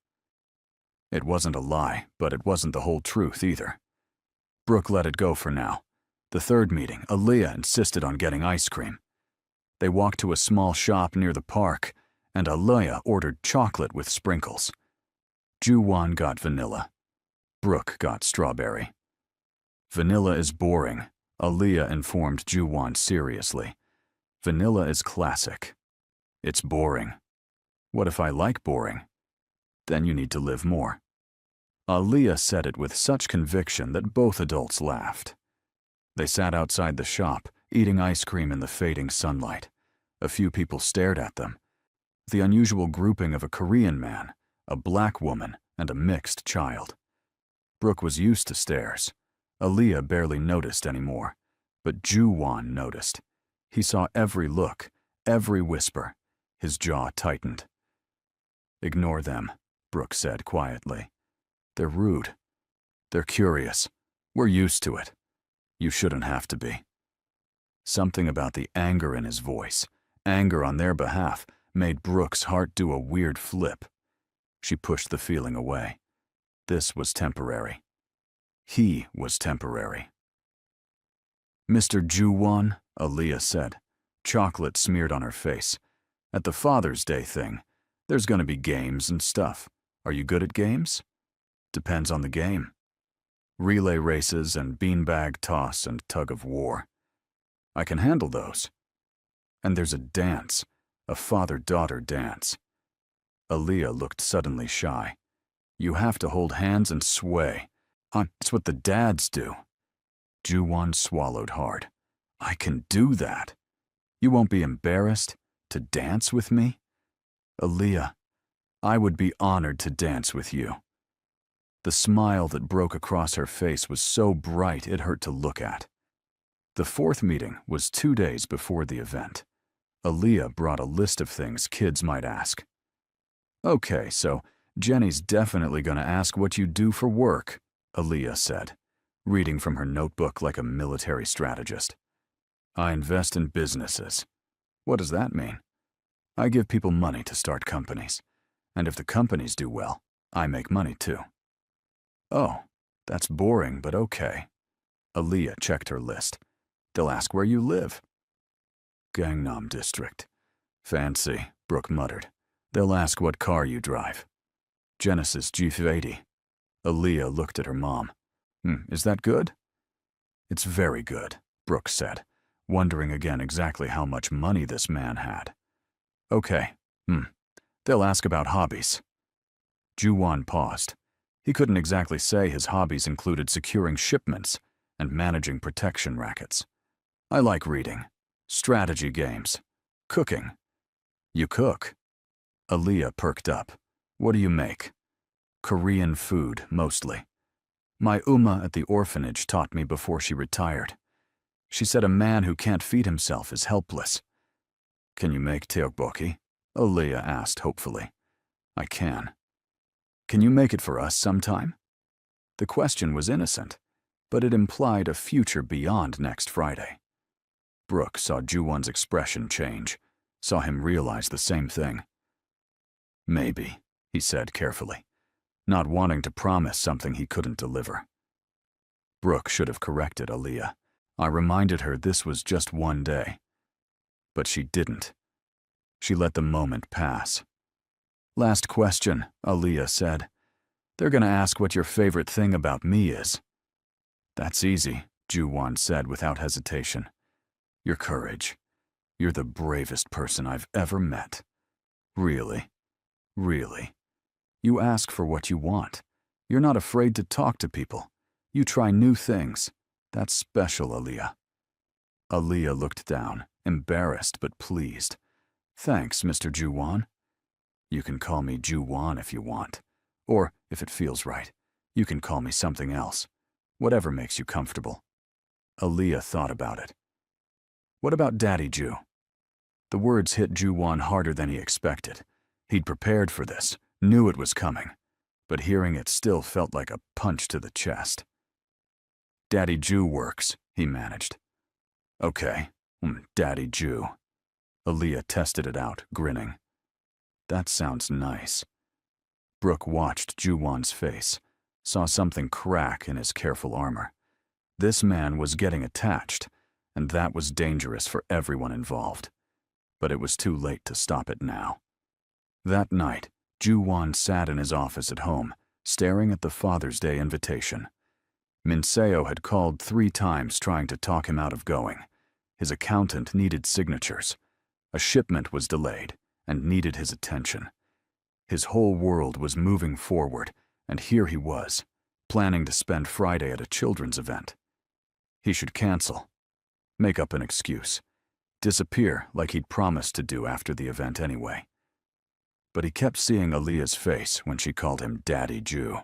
It wasn't a lie, but it wasn't the whole truth either. Brooke let it go for now, The third meeting, Aaliyah insisted on getting ice cream. They walked to a small shop near the park, and Aaliyah ordered chocolate with sprinkles. Ju-won got vanilla. Brooke got strawberry. Vanilla is boring, Aaliyah informed Ju-won seriously. Vanilla is classic. It's boring. What if I like boring? Then you need to live more. Aaliyah said it with such conviction that both adults laughed. They sat outside the shop, eating ice cream in the fading sunlight. A few people stared at them. The unusual grouping of a Korean man, a black woman, and a mixed child. Brooke was used to stares. Aaliyah barely noticed anymore, but Ju-won noticed. He saw every look, every whisper. His jaw tightened. "Ignore them," Brooke said quietly. "They're rude. They're curious. We're used to it. You shouldn't have to be." Something about the anger in his voice, anger on their behalf, made Brooke's heart do a weird flip. She pushed the feeling away. This was temporary. He was temporary. "Mr. Ju-won," Aaliyah said, chocolate smeared on her face. "At the Father's Day thing, there's gonna be games and stuff. Are you good at games?" "Depends on the game. Relay races and beanbag toss and tug of war. I can handle those. And there's a dance, a father-daughter dance." Aaliyah looked suddenly shy. "You have to hold hands and sway. It's what the dads do." Ju-won swallowed hard. "I can do that. You won't be embarrassed to dance with me?" "Aaliyah, I would be honored to dance with you." The smile that broke across her face was so bright it hurt to look at. The fourth meeting was 2 days before the event. Aaliyah brought a list of things kids might ask. "Okay, so Jenny's definitely gonna ask what you do for work," Aaliyah said, reading from her notebook like a military strategist. "I invest in businesses." "What does that mean?" "I give people money to start companies. And if the companies do well, I make money too." "Oh, that's boring, but okay." Aaliyah checked her list. "They'll ask where you live." "Gangnam District." "Fancy," Brooke muttered. "They'll ask what car you drive." "Genesis G80. Aaliyah looked at her mom. Is that good?" "It's very good," Brooke said, wondering again exactly how much money this man had. "Okay. They'll ask about hobbies." Ju-won paused. He couldn't exactly say his hobbies included securing shipments and managing protection rackets. "I like reading, strategy games, cooking." "You cook?" Aaliyah perked up. "What do you make?" "Korean food, mostly. My Uma at the orphanage taught me before she retired. She said a man who can't feed himself is helpless." "Can you make tteokbokki?" Aaliyah asked hopefully. "I can." "Can you make it for us sometime?" The question was innocent, but it implied a future beyond next Friday. Brooke saw Ju-won's expression change, saw him realize the same thing. "Maybe," he said carefully, not wanting to promise something he couldn't deliver. Brooke should have corrected Aaliyah. I reminded her this was just one day. But she didn't. She let the moment pass. "Last question," Aaliyah said. "They're gonna ask what your favorite thing about me is." "That's easy," Ju-won said without hesitation. "Your courage. You're the bravest person I've ever met. Really, really. You ask for what you want. You're not afraid to talk to people. You try new things. That's special, Aaliyah." Aaliyah looked down, embarrassed but pleased. "Thanks, Mr. Ju-won." "You can call me Ju-won if you want. Or, if it feels right, you can call me something else. Whatever makes you comfortable." Aaliyah thought about it. "What about Daddy Ju?" The words hit Ju-won harder than he expected. He'd prepared for this, knew it was coming, but hearing it still felt like a punch to the chest. "Daddy Ju works," he managed. "Okay, Daddy Ju." Aaliyah tested it out, grinning. "That sounds nice." Brooke watched Ju-won's face, saw something crack in his careful armor. This man was getting attached, and that was dangerous for everyone involved. But it was too late to stop it now. That night, Ju-won sat in his office at home, staring at the Father's Day invitation. Min-seo had called 3 times trying to talk him out of going. His accountant needed signatures. A shipment was delayed and needed his attention. His whole world was moving forward, and here he was, planning to spend Friday at a children's event. He should cancel, make up an excuse, disappear like he'd promised to do after the event anyway. But he kept seeing Aaliyah's face when she called him Daddy Ju,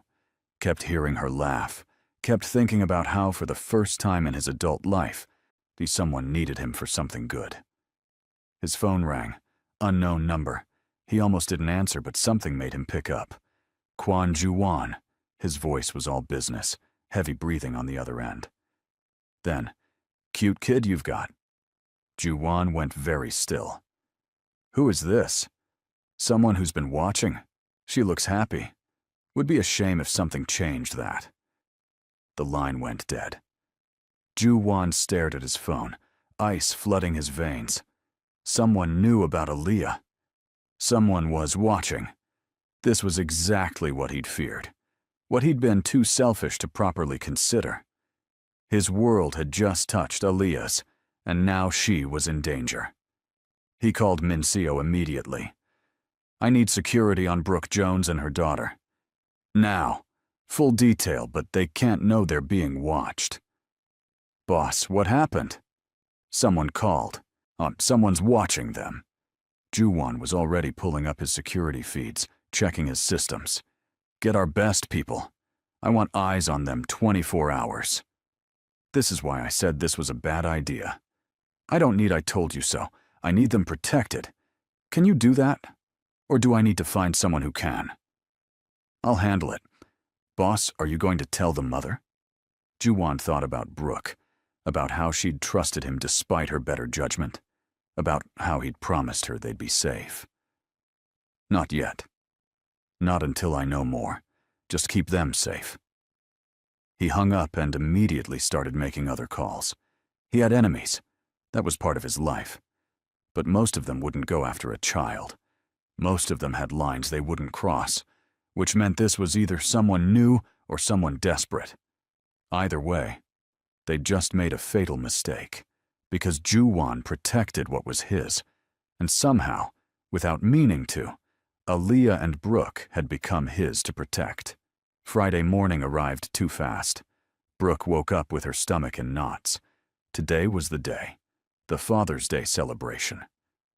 kept hearing her laugh, kept thinking about how for the first time in his adult life, someone needed him for something good. His phone rang, unknown number. He almost didn't answer, but something made him pick up. Kwon Ju-won. His voice was all business, heavy breathing on the other end. Then, "Cute kid you've got." Ju-won went very still. "Who is this?" "Someone who's been watching. She looks happy. Would be a shame if something changed that." The line went dead. Ju-won stared at his phone, ice flooding his veins. Someone knew about Aaliyah. Someone was watching. This was exactly what he'd feared, what he'd been too selfish to properly consider. His world had just touched Aaliyah's, and now she was in danger. He called Min-seo immediately. "I need security on Brooke Jones and her daughter. Now. Full detail, but they can't know they're being watched." "Boss, what happened?" "Someone called. Someone's watching them." Ju-won was already pulling up his security feeds, checking his systems. "Get our best people. I want eyes on them 24 hours. This is why I said this was a bad idea. I don't need I told you so. I need them protected. Can you do that? Or do I need to find someone who can?" "I'll handle it. Boss, are you going to tell the mother?" Ju-won thought about Brooke, about how she'd trusted him despite her better judgment, about how he'd promised her they'd be safe. "Not yet. Not until I know more. Just keep them safe." He hung up and immediately started making other calls. He had enemies. That was part of his life. But most of them wouldn't go after a child. Most of them had lines they wouldn't cross, which meant this was either someone new or someone desperate. Either way, they'd just made a fatal mistake, because Ju-won protected what was his, and somehow, without meaning to, Aaliyah and Brooke had become his to protect. Friday morning arrived too fast. Brooke woke up with her stomach in knots. Today was the day, the Father's Day celebration,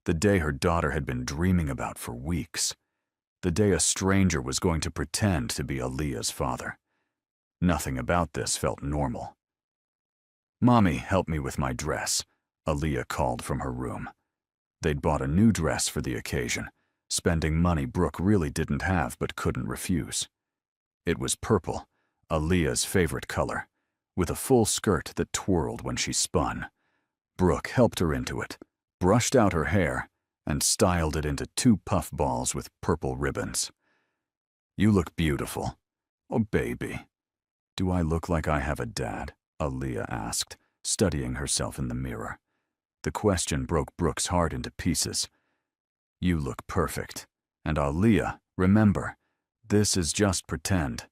the day her daughter had been dreaming about for weeks, the day a stranger was going to pretend to be Aaliyah's father. Nothing about this felt normal. "Mommy, help me with my dress," Aaliyah called from her room. They'd bought a new dress for the occasion, spending money Brooke really didn't have but couldn't refuse. It was purple, Aaliyah's favorite color, with a full skirt that twirled when she spun. Brooke helped her into it, brushed out her hair, and styled it into 2 puff balls with purple ribbons. "You look beautiful." "Oh, baby. Do I look like I have a dad?" Aaliyah asked, studying herself in the mirror. The question broke Brooke's heart into pieces. "You look perfect. And Aaliyah, remember, this is just pretend."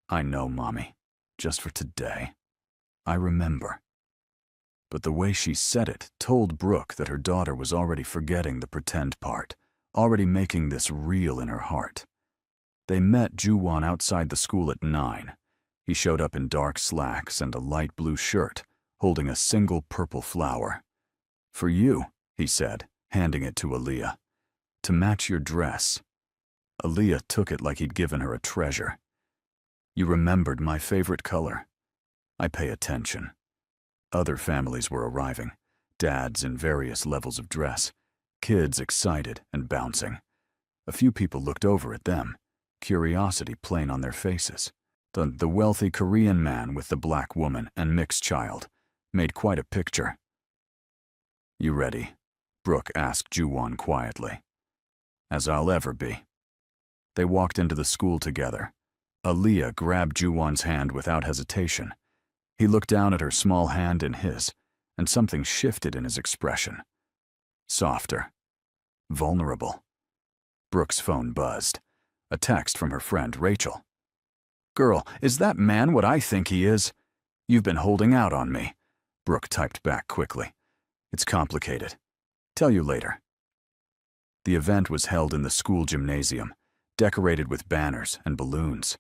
"I know, Mommy. Just for today. I remember." But the way she said it told Brooke that her daughter was already forgetting the pretend part, already making this real in her heart. They met Ju-won outside the school at 9. He showed up in dark slacks and a light blue shirt, holding a single purple flower. "For you," he said, handing it to Aaliyah. "To match your dress." Aaliyah took it like he'd given her a treasure. "You remembered my favorite color. I pay attention." Other families were arriving, dads in various levels of dress, kids excited and bouncing. A few people looked over at them, curiosity plain on their faces. The wealthy Korean man with the black woman and mixed child made quite a picture. "You ready?" Brooke asked Ju-won quietly. "As I'll ever be." They walked into the school together. Aaliyah grabbed Ju-won's hand without hesitation. He looked down at her small hand in his, and something shifted in his expression. Softer. Vulnerable. Brooke's phone buzzed. A text from her friend, Rachel. "Girl, is that man what I think he is? You've been holding out on me." Brooke typed back quickly. "It's complicated. Tell you later." The event was held in the school gymnasium, decorated with banners and balloons.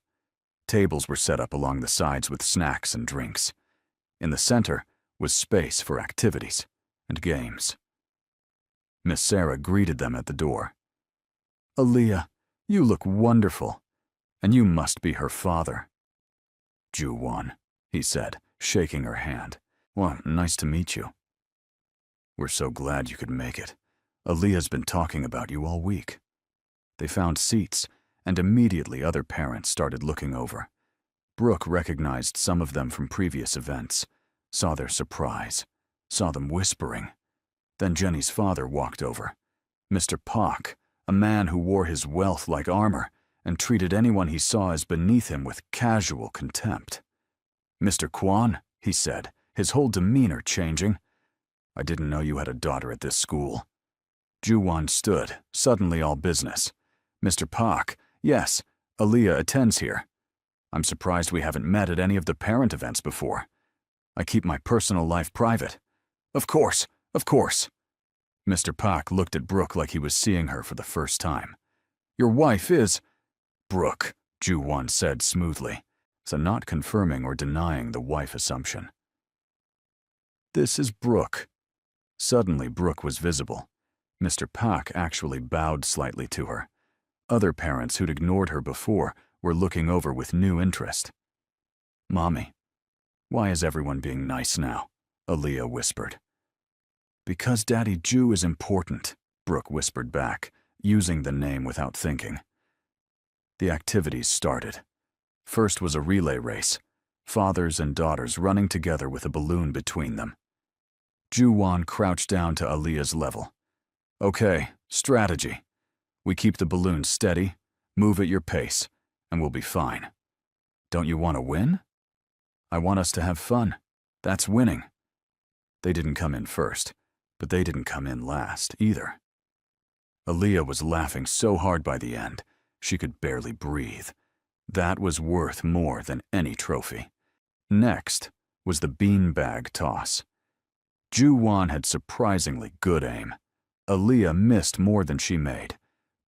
Tables were set up along the sides with snacks and drinks. In the center was space for activities and games. Miss Sarah greeted them at the door. "Aaliyah, you look wonderful, and you must be her father." "Ju-won," he said, shaking her hand. "Well, nice to meet you." "We're so glad you could make it. Aaliyah's been talking about you all week." They found seats, and immediately other parents started looking over. Brooke recognized some of them from previous events, saw their surprise, saw them whispering. Then Jenny's father walked over. Mr. Pak, a man who wore his wealth like armor and treated anyone he saw as beneath him with casual contempt. "Mr. Kwan," he said, his whole demeanor changing. "I didn't know you had a daughter at this school." Ju-won stood, suddenly all business. "Mr. Pak, yes, Aaliyah attends here. I'm surprised we haven't met at any of the parent events before. I keep my personal life private." Of course. Mr. Pak looked at Brooke like he was seeing her for the first time. "Your wife is—" "Brooke," Ju-won said smoothly, so not confirming or denying the wife assumption. "This is Brooke." Suddenly Brooke was visible. Mr. Pak actually bowed slightly to her. Other parents who'd ignored her before were looking over with new interest. "Mommy, why is everyone being nice now?" Aaliyah whispered. "Because Daddy Ju is important," Brooke whispered back, using the name without thinking. The activities started. First was a relay race, fathers and daughters running together with a balloon between them. Ju-won crouched down to Aaliyah's level. "Okay, strategy. We keep the balloon steady, move at your pace, and we'll be fine. Don't you want to win?" "I want us to have fun. That's winning." They didn't come in first, but they didn't come in last either. Aaliyah was laughing so hard by the end, she could barely breathe. That was worth more than any trophy. Next was the beanbag toss. Ju-won had surprisingly good aim. Aaliyah missed more than she made,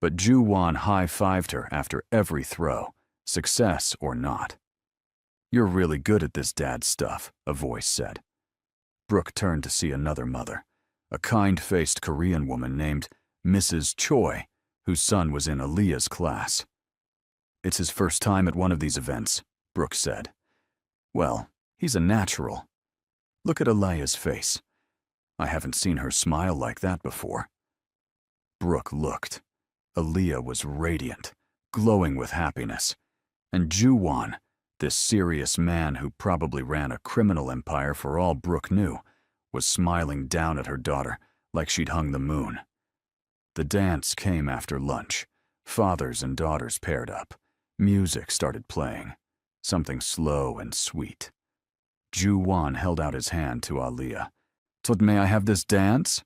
but Ju-won high-fived her after every throw, success or not. "You're really good at this dad stuff," a voice said. Brooke turned to see another mother, a kind-faced Korean woman named Mrs. Choi, whose son was in Aaliyah's class. "It's his first time at one of these events," Brooke said. "Well, he's a natural. Look at Aaliyah's face. I haven't seen her smile like that before." Brooke looked. Aaliyah was radiant, glowing with happiness. And Ju-won, this serious man who probably ran a criminal empire for all Brooke knew, was smiling down at her daughter like she'd hung the moon. The dance came after lunch. Fathers and daughters paired up. Music started playing, something slow and sweet. Ju-won held out his hand to Aaliyah. "So may I have this dance?"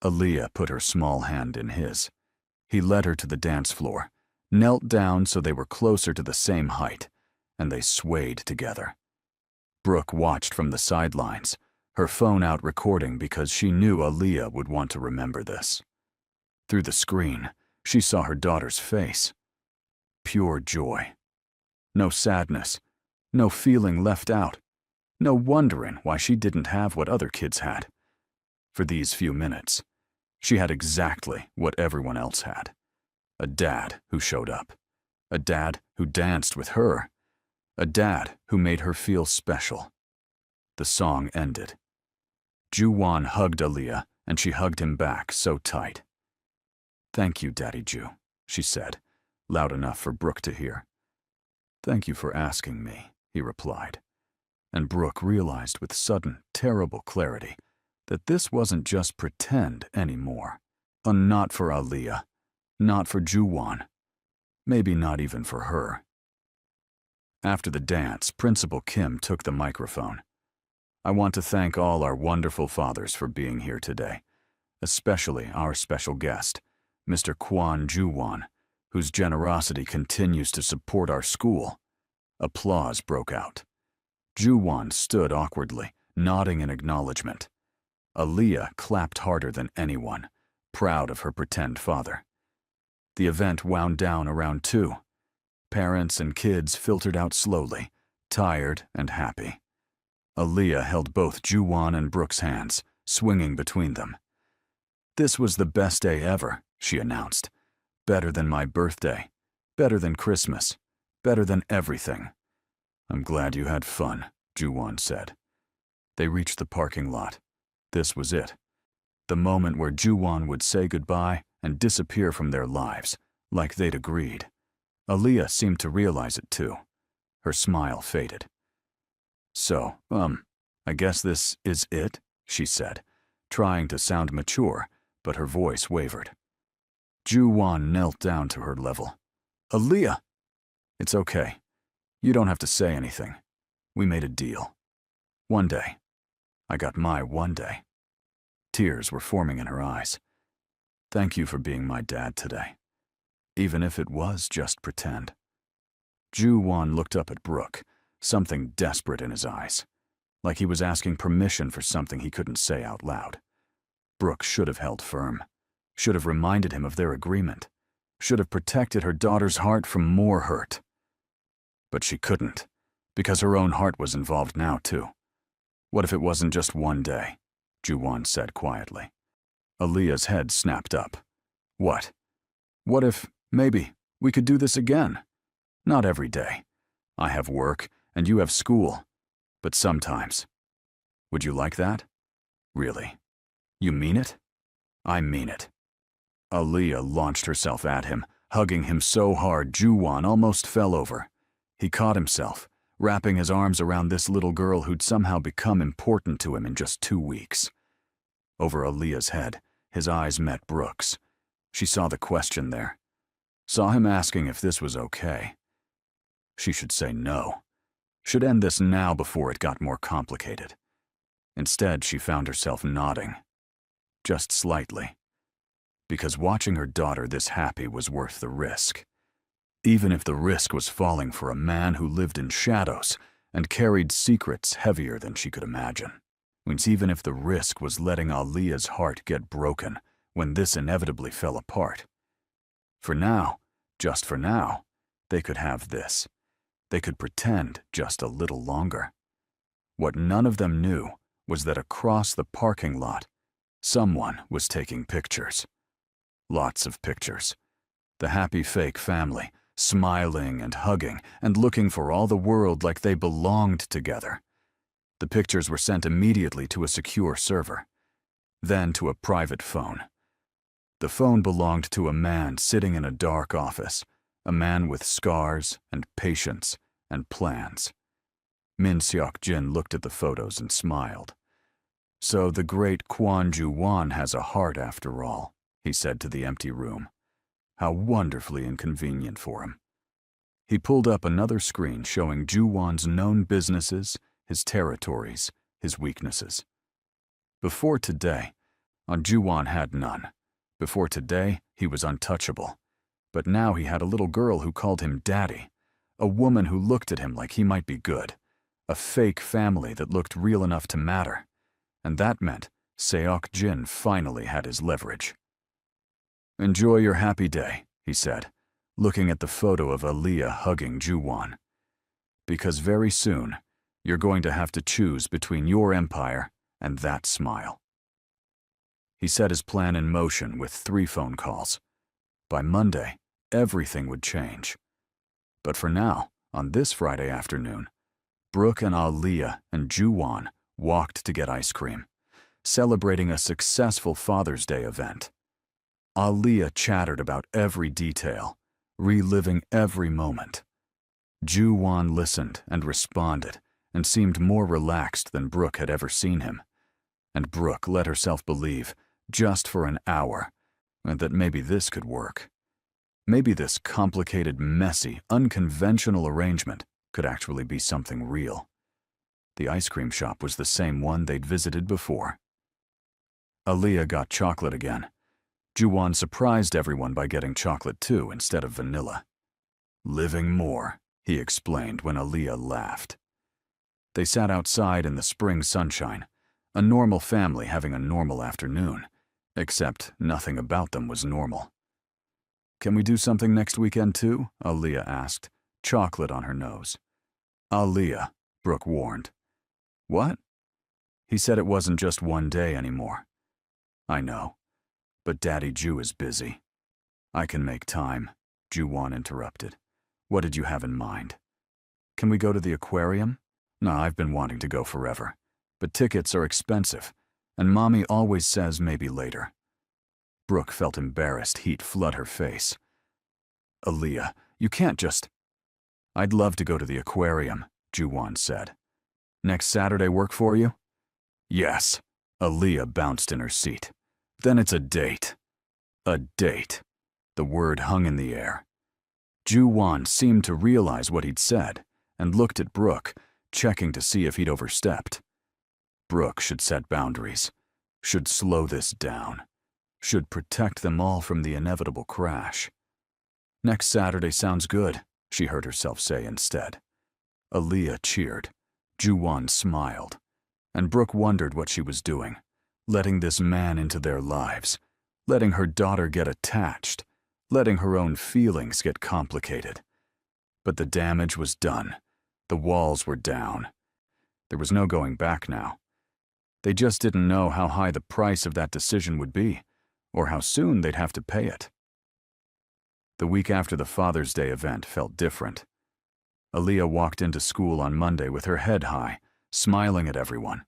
Aaliyah put her small hand in his. He led her to the dance floor, knelt down so they were closer to the same height, and they swayed together. Brooke watched from the sidelines, her phone out recording because she knew Aaliyah would want to remember this. Through the screen, she saw her daughter's face. Pure joy. No sadness, no feeling left out, no wondering why she didn't have what other kids had. For these few minutes, she had exactly what everyone else had. A dad who showed up. A dad who danced with her. A dad who made her feel special. The song ended. Ju-won hugged Aaliyah, and she hugged him back so tight. "Thank you, Daddy Ju," she said, loud enough for Brooke to hear. "Thank you for asking me," he replied. And Brooke realized with sudden, terrible clarity that this wasn't just pretend anymore. Not for Aaliyah, not for Ju-won, maybe not even for her. After the dance, Principal Kim took the microphone. "I want to thank all our wonderful fathers for being here today, especially our special guest, Mr. Kwon Ju-won, whose generosity continues to support our school." Applause broke out. Ju-won stood awkwardly, nodding in acknowledgement. Aaliyah clapped harder than anyone, proud of her pretend father. The event wound down around 2. Parents and kids filtered out slowly, tired and happy. Aaliyah held both Ju-won and Brooke's hands, swinging between them. "This was the best day ever," she announced. "Better than my birthday, better than Christmas, better than everything." "I'm glad you had fun," Ju-won said. They reached the parking lot. This was it. The moment where Ju-won would say goodbye and disappear from their lives, like they'd agreed. Aaliyah seemed to realize it too. Her smile faded. "So, I guess this is it," she said, trying to sound mature, but her voice wavered. Ju-won knelt down to her level. "Aaliyah!" "It's okay. You don't have to say anything. We made a deal. One day. I got my one day." Tears were forming in her eyes. "Thank you for being my dad today. Even if it was just pretend." Ju-won looked up at Brooke, something desperate in his eyes, like he was asking permission for something he couldn't say out loud. Brooke should have held firm, should have reminded him of their agreement, should have protected her daughter's heart from more hurt. But she couldn't, because her own heart was involved now too. "What if it wasn't just one day?" Ju-won said quietly. Aaliyah's head snapped up. "What? What if, maybe, we could do this again? Not every day. I have work, and you have school. But sometimes. Would you like that? Really? You mean it?" "I mean it." Aaliyah launched herself at him, hugging him so hard Ju-won almost fell over. He caught himself, wrapping his arms around this little girl who'd somehow become important to him in just 2 weeks. Over Aaliyah's head, his eyes met Brooke's. She saw the question there. Saw him asking if this was okay. She should say no. Should end this now before it got more complicated. Instead, she found herself nodding. Just slightly. Because watching her daughter this happy was worth the risk. Even if the risk was falling for a man who lived in shadows and carried secrets heavier than she could imagine. Means even if the risk was letting Aaliyah's heart get broken when this inevitably fell apart. For now, just for now, they could have this. They could pretend just a little longer. What none of them knew was that across the parking lot, someone was taking pictures. Lots of pictures. The happy fake family, smiling and hugging and looking for all the world like they belonged together. The pictures were sent immediately to a secure server, then to a private phone. The phone belonged to a man sitting in a dark office, a man with scars and patience and plans. Min Seok-jin looked at the photos and smiled. "So the great Kwon Ju-won has a heart after all," he said to the empty room. "How wonderfully inconvenient for him." He pulled up another screen showing Ju-won's known businesses, his territories, his weaknesses. Before today, Ju-won had none. Before today, he was untouchable. But now he had a little girl who called him daddy, a woman who looked at him like he might be good, a fake family that looked real enough to matter. And that meant Seok-jin finally had his leverage. "Enjoy your happy day," he said, looking at the photo of Aaliyah hugging Ju-won. "Because very soon, you're going to have to choose between your empire and that smile." He set his plan in motion with 3 phone calls. By Monday, everything would change. But for now, on this Friday afternoon, Brooke and Aaliyah and Ju-won walked to get ice cream, celebrating a successful Father's Day event. Aaliyah chattered about every detail, reliving every moment. Ju-won listened and responded and seemed more relaxed than Brooke had ever seen him. And Brooke let herself believe, just for an hour, that maybe this could work. Maybe this complicated, messy, unconventional arrangement could actually be something real. The ice cream shop was the same one they'd visited before. Aaliyah got chocolate again. Ju-won surprised everyone by getting chocolate too instead of vanilla. "Living more," he explained when Aaliyah laughed. They sat outside in the spring sunshine, a normal family having a normal afternoon, except nothing about them was normal. "Can we do something next weekend too?" Aaliyah asked, chocolate on her nose. "Aaliyah," Brooke warned. "What?" He said it wasn't just one day anymore. "I know, but Daddy Ju is busy." "I can make time," Ju-won interrupted. "What did you have in mind? Can we go to the aquarium?" "No, I've been wanting to go forever, but tickets are expensive, and Mommy always says maybe later." Brooke felt embarrassed, heat flood her face. "Aaliyah, you can't just—" "I'd love to go to the aquarium," Ju-won said. "Next Saturday work for you?" "Yes." Aaliyah bounced in her seat. "Then it's a date." A date. The word hung in the air. Ju-won seemed to realize what he'd said and looked at Brooke, checking to see if he'd overstepped. Brooke should set boundaries, should slow this down, should protect them all from the inevitable crash. "Next Saturday sounds good," she heard herself say instead. Aaliyah cheered. Ju-won smiled. And Brooke wondered what she was doing, letting this man into their lives, letting her daughter get attached, letting her own feelings get complicated. But the damage was done. The walls were down. There was no going back now. They just didn't know how high the price of that decision would be, or how soon they'd have to pay it. The week after the Father's Day event felt different. Aaliyah walked into school on Monday with her head high, smiling at everyone.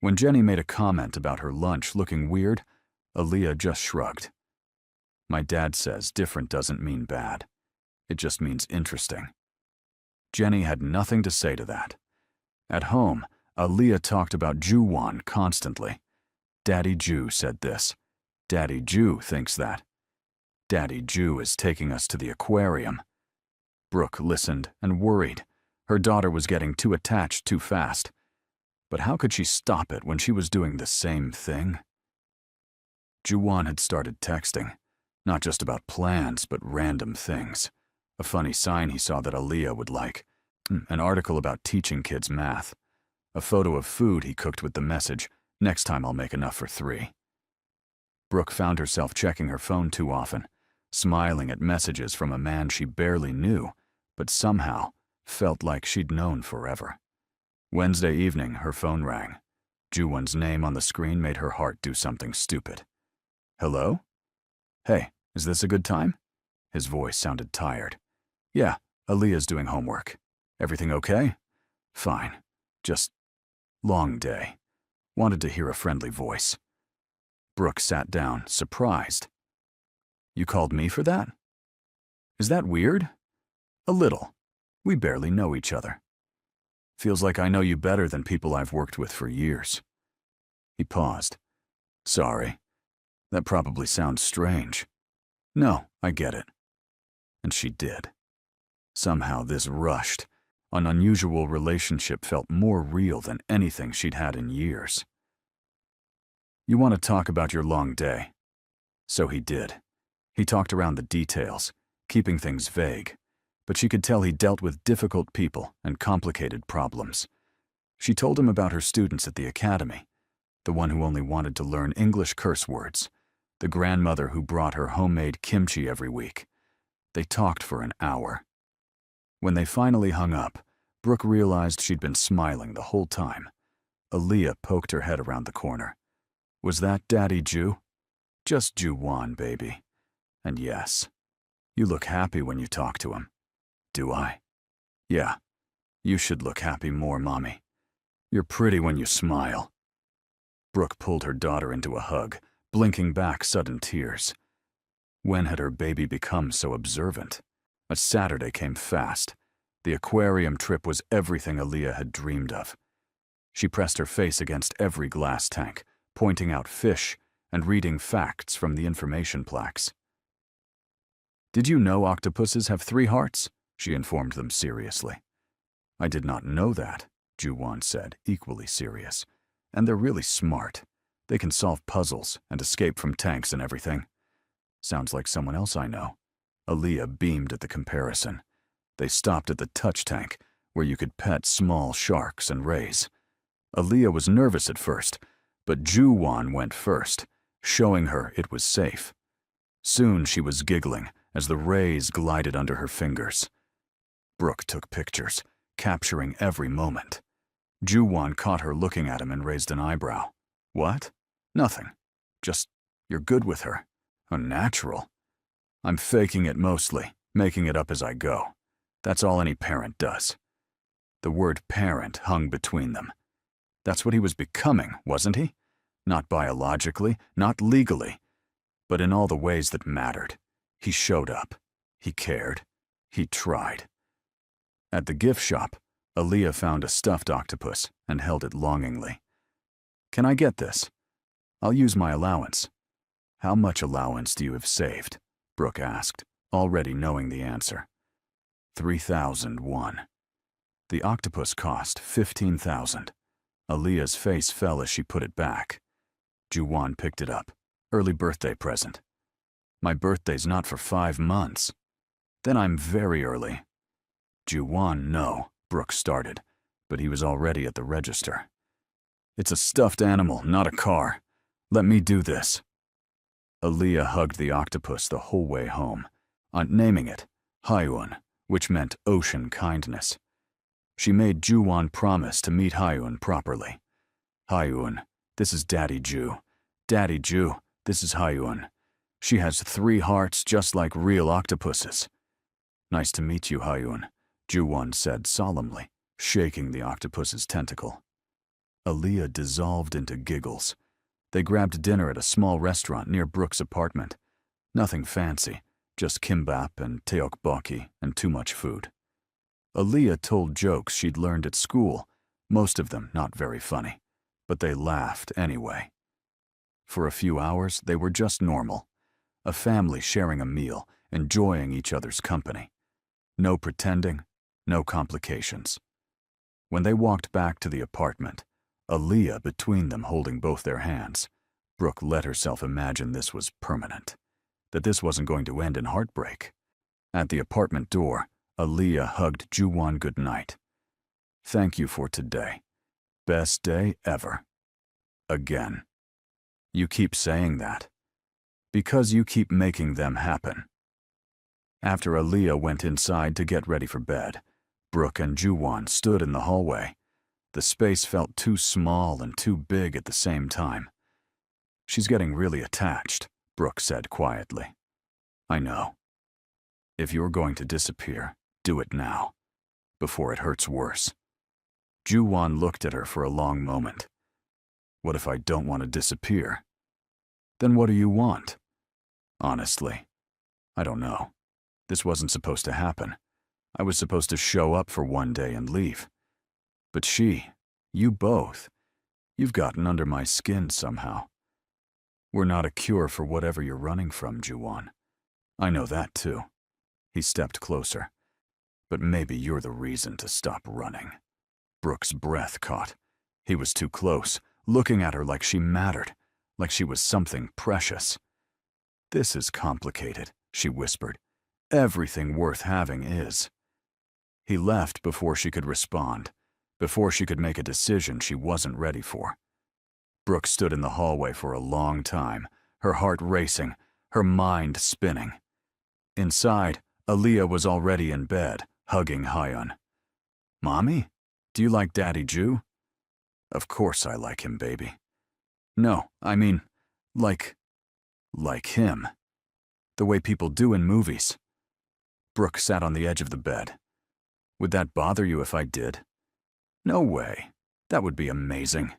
When Jenny made a comment about her lunch looking weird, Aaliyah just shrugged. "My dad says different doesn't mean bad. It just means interesting." Jenny had nothing to say to that. At home, Aaliyah talked about Ju-won constantly. "Daddy Ju said this. Daddy Ju thinks that. Daddy Ju is taking us to the aquarium." Brooke listened and worried. Her daughter was getting too attached too fast. But how could she stop it when she was doing the same thing? Ju-won had started texting, not just about plans, but random things. A funny sign he saw that Aaliyah would like. An article about teaching kids math. A photo of food he cooked with the message, "Next time I'll make enough for 3. Brooke found herself checking her phone too often, smiling at messages from a man she barely knew, but somehow felt like she'd known forever. Wednesday evening, her phone rang. Ju-won's name on the screen made her heart do something stupid. "Hello? Hey, is this a good time?" His voice sounded tired. "Yeah, Aaliyah's doing homework. Everything okay?" "Fine. Just long day." Wanted to hear a friendly voice. Brooke sat down, surprised. "You called me for that? Is that weird?" "A little. We barely know each other. Feels like I know you better than people I've worked with for years." He paused. "Sorry. That probably sounds strange." "No, I get it." And she did. Somehow this rushed, an unusual relationship felt more real than anything she'd had in years. "You want to talk about your long day?" So he did. He talked around the details, keeping things vague, but she could tell he dealt with difficult people and complicated problems. She told him about her students at the academy, the one who only wanted to learn English curse words, the grandmother who brought her homemade kimchi every week. They talked for an hour. When they finally hung up, Brooke realized she'd been smiling the whole time. Aaliyah poked her head around the corner. "Was that Daddy Ju?" "Just Ju-won, baby. And yes, you look happy when you talk to him." "Do I?" "Yeah. You should look happy more, Mommy. You're pretty when you smile." Brooke pulled her daughter into a hug, blinking back sudden tears. When had her baby become so observant? A Saturday came fast. The aquarium trip was everything Aaliyah had dreamed of. She pressed her face against every glass tank, pointing out fish and reading facts from the information plaques. "Did you know octopuses have 3 hearts?" she informed them seriously. I did not know that, Ju-won said, equally serious. And they're really smart. They can solve puzzles and escape from tanks and everything. Sounds like someone else I know. Aaliyah beamed at the comparison. They stopped at the touch tank, where you could pet small sharks and rays. Aaliyah was nervous at first, but Ju-won went first, showing her it was safe. Soon she was giggling as the rays glided under her fingers. Brooke took pictures, capturing every moment. Ju-won caught her looking at him and raised an eyebrow. What? Nothing. Just, you're good with her. Unnatural. I'm faking it mostly, making it up as I go. That's all any parent does. The word parent hung between them. That's what he was becoming, wasn't he? Not biologically, not legally, but in all the ways that mattered. He showed up. He cared. He tried. At the gift shop, Aaliyah found a stuffed octopus and held it longingly. Can I get this? I'll use my allowance. How much allowance do you have saved? Brooke asked, already knowing the answer. 3,001. The octopus cost 15,000. Aaliyah's face fell as she put it back. Ju-won picked it up. Early birthday present. My birthday's not for 5 months. Then I'm very early. Ju-won, no, Brooke started, but he was already at the register. It's a stuffed animal, not a car. Let me do this. Aaliyah hugged the octopus the whole way home, naming it Hyun, which meant ocean kindness. She made Ju-won promise to meet Hyun properly. Hyun, this is Daddy Ju. Daddy Ju, this is Hyun. She has 3 hearts just like real octopuses. Nice to meet you, Hyun, Ju-won said solemnly, shaking the octopus's tentacle. Aaliyah dissolved into giggles. They grabbed dinner at a small restaurant near Brooke's apartment. Nothing fancy, just kimbap and tteokbokki and too much food. Aaliyah told jokes she'd learned at school, most of them not very funny, but they laughed anyway. For a few hours, they were just normal. A family sharing a meal, enjoying each other's company. No pretending, no complications. When they walked back to the apartment, Aaliyah between them holding both their hands, Brooke let herself imagine this was permanent, that this wasn't going to end in heartbreak. At the apartment door, Aaliyah hugged Ju-won goodnight. Thank you for today. Best day ever. Again. You keep saying that. Because you keep making them happen. After Aaliyah went inside to get ready for bed, Brooke and Ju-won stood in the hallway. The space felt too small and too big at the same time. She's getting really attached, Brooke said quietly. I know. If you're going to disappear, do it now, before it hurts worse. Ju-won looked at her for a long moment. What if I don't want to disappear? Then what do you want? Honestly, I don't know. This wasn't supposed to happen. I was supposed to show up for one day and leave. But you both, you've gotten under my skin somehow. We're not a cure for whatever you're running from, Ju-won. I know that too. He stepped closer. But maybe you're the reason to stop running. Brooke's breath caught. He was too close, looking at her like she mattered, like she was something precious. This is complicated, she whispered. Everything worth having is. He left before she could respond, before she could make a decision she wasn't ready for. Brooke stood in the hallway for a long time, her heart racing, her mind spinning. Inside, Aaliyah was already in bed, hugging Hyun. Mommy, do you like Daddy Ju? Of course I like him, baby. No, I mean, like him. The way people do in movies. Brooke sat on the edge of the bed. Would that bother you if I did? No way. That would be amazing.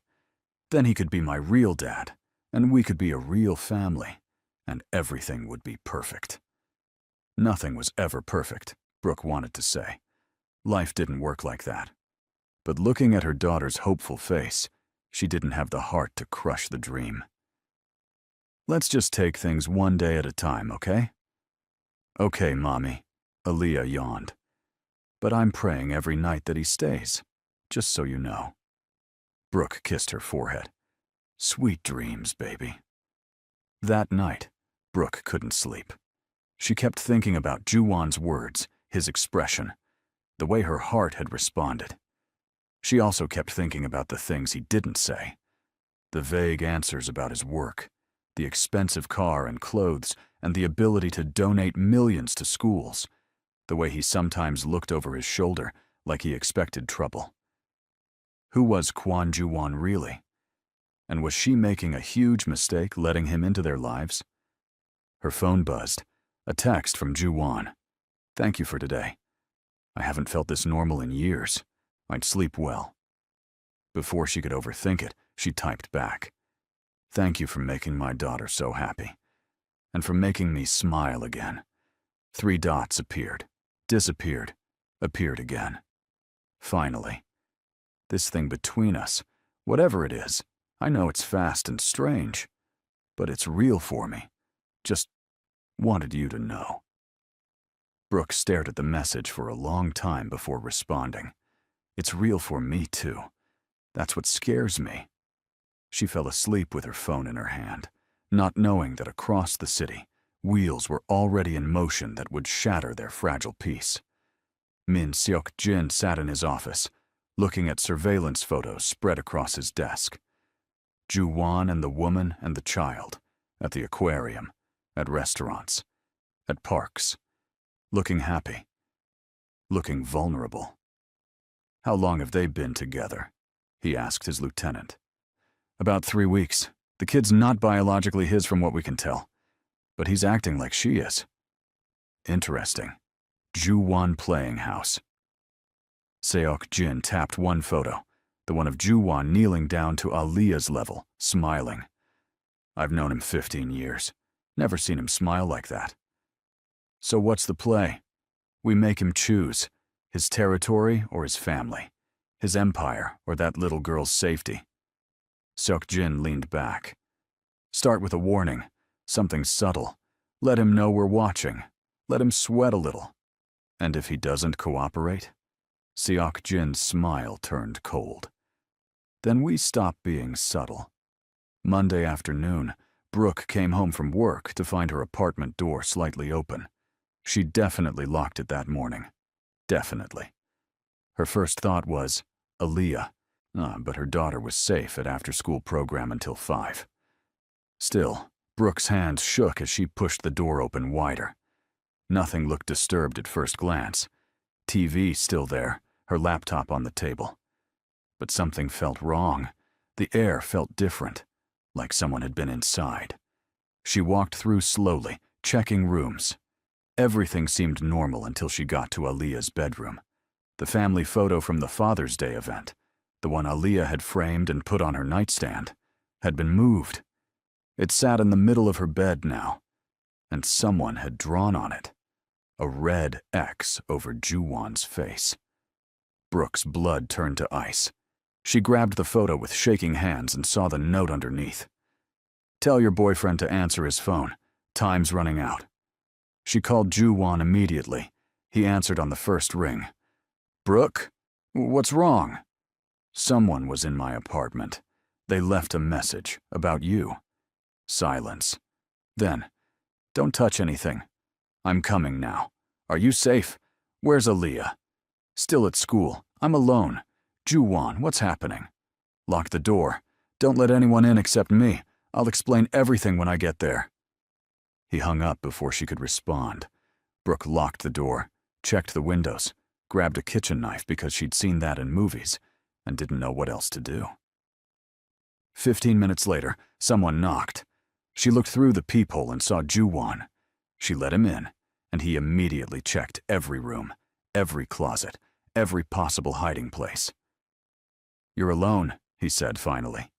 Then he could be my real dad, and we could be a real family, and everything would be perfect. Nothing was ever perfect, Brooke wanted to say. Life didn't work like that. But looking at her daughter's hopeful face, she didn't have the heart to crush the dream. Let's just take things one day at a time, okay? Okay, Mommy, Aaliyah yawned. But I'm praying every night that he stays, just so you know." Brooke kissed her forehead. "Sweet dreams, baby." That night, Brooke couldn't sleep. She kept thinking about Ju-won's words, his expression, the way her heart had responded. She also kept thinking about the things he didn't say, the vague answers about his work, the expensive car and clothes, and the ability to donate millions to schools, the way he sometimes looked over his shoulder like he expected trouble. Who was Kwon Ju-won really? And was she making a huge mistake letting him into their lives? Her phone buzzed. A text from Ju-won. "Thank you for today. I haven't felt this normal in years. I'd sleep well." Before she could overthink it, she typed back, "Thank you for making my daughter so happy. And for making me smile again." 3 dots appeared, disappeared, appeared again. Finally. "This thing between us, whatever it is, I know it's fast and strange, but it's real for me. Just wanted you to know." Brooke stared at the message for a long time before responding. "It's real for me, too. That's what scares me." She fell asleep with her phone in her hand, not knowing that across the city, wheels were already in motion that would shatter their fragile peace. Min Seok-jin sat in his office, looking at surveillance photos spread across his desk. Ju-won and the woman and the child, at the aquarium, at restaurants, at parks, looking happy, looking vulnerable. "How long have they been together?" he asked his lieutenant. "About 3 weeks. The kid's not biologically his from what we can tell, but he's acting like she is." "Interesting. Ju-won playing house." Seok-jin tapped one photo, the one of Ju-won kneeling down to Aaliyah's level, smiling. "I've known him 15 years. Never seen him smile like that." "So what's the play? We make him choose, his territory or his family, his empire or that little girl's safety." Seok-jin leaned back. "Start with a warning, something subtle. Let him know we're watching. Let him sweat a little. And if he doesn't cooperate?" Seok-jin's smile turned cold. "Then we stop being subtle." Monday afternoon, Brooke came home from work to find her apartment door slightly open. She definitely locked it that morning. Definitely. Her first thought was, Aaliyah, but her daughter was safe at after-school program until 5. Still, Brooke's hands shook as she pushed the door open wider. Nothing looked disturbed at first glance. TV still there, her laptop on the table. But something felt wrong. The air felt different, like someone had been inside. She walked through slowly, checking rooms. Everything seemed normal until she got to Aaliyah's bedroom. The family photo from the Father's Day event, the one Aaliyah had framed and put on her nightstand, had been moved. It sat in the middle of her bed now, and someone had drawn on it a red X over Ju-won's face. Brooke's blood turned to ice. She grabbed the photo with shaking hands and saw the note underneath. "Tell your boyfriend to answer his phone. Time's running out." She called Ju-won immediately. He answered on the first ring. "Brooke? What's wrong?" "Someone was in my apartment. They left a message about you." Silence. Then, "Don't touch anything. I'm coming now. Are you safe? Where's Aaliyah?" "Still at school. I'm alone. Ju-won, what's happening?" "Lock the door. Don't let anyone in except me. I'll explain everything when I get there." He hung up before she could respond. Brooke locked the door, checked the windows, grabbed a kitchen knife because she'd seen that in movies, and didn't know what else to do. 15 minutes later, someone knocked. She looked through the peephole and saw Ju-won. She let him in, and he immediately checked every room, every closet, every possible hiding place. "You're alone," he said finally.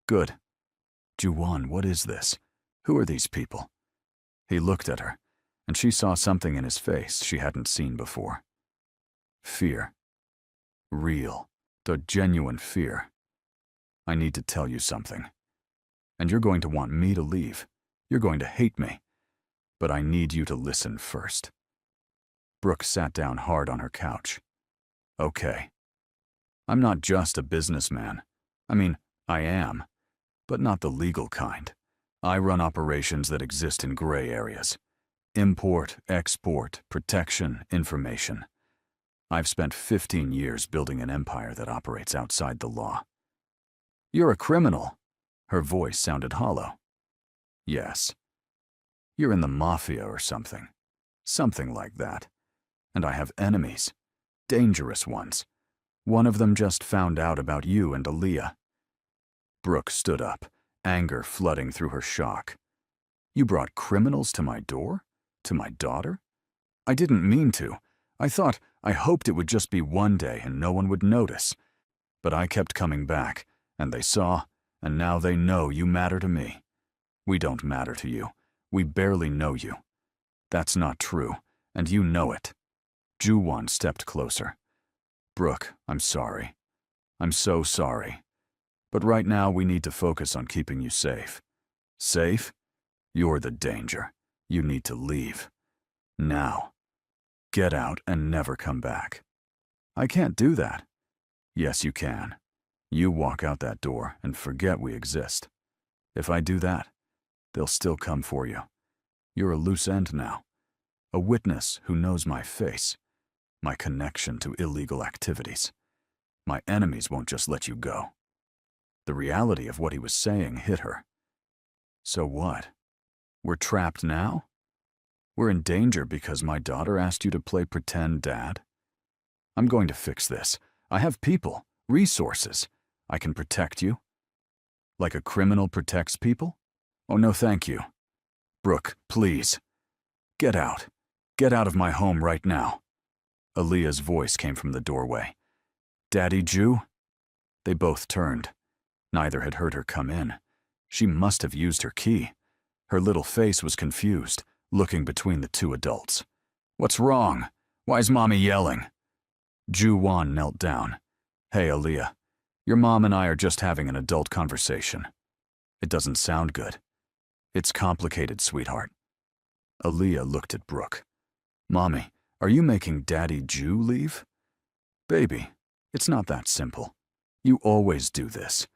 "Good. Ju-won, what is this? Who are these people?" He looked at her, and she saw something in his face she hadn't seen before. Fear. Real, the genuine fear. "I need to tell you something. And you're going to want me to leave. You're going to hate me. But I need you to listen first." Brooke sat down hard on her couch. Okay. I'm not just a businessman. I mean, I am, but not the legal kind. I run operations that exist in gray areas. Import, export, protection, information. I've spent 15 years building an empire that operates outside the law. You're a criminal. Her voice sounded hollow. Yes. You're in the Mafia or something. Something like that. And I have enemies. Dangerous ones. One of them just found out about you and Aaliyah. Brooke stood up, anger flooding through her shock. You brought criminals to my door? To my daughter? I didn't mean to. I hoped it would just be one day and no one would notice. But I kept coming back, and they saw, and now they know you matter to me. We don't matter to you. We barely know you. That's not true, and you know it. Ju-won stepped closer. Brooke, I'm sorry. I'm so sorry. But right now we need to focus on keeping you safe. Safe? You're the danger. You need to leave. Now. Get out and never come back. I can't do that. Yes, you can. You walk out that door and forget we exist. If I do that, they'll still come for you. You're a loose end now. A witness who knows my face, my connection to illegal activities. My enemies won't just let you go. The reality of what he was saying hit her. So what? We're trapped now? We're in danger because my daughter asked you to play pretend dad? I'm going to fix this. I have people, resources. I can protect you. Like a criminal protects people? Oh, no, thank you. Brooke, please. Get out. Get out of my home right now. Aaliyah's voice came from the doorway. Daddy Ju? They both turned. Neither had heard her come in. She must have used her key. Her little face was confused, looking between the two adults. What's wrong? Why's Mommy yelling? Ju-won knelt down. Hey, Aaliyah. Your mom and I are just having an adult conversation. It doesn't sound good. It's complicated, sweetheart. Aaliyah looked at Brooke. Mommy, are you making Daddy Ju leave? Baby, it's not that simple. You always do this.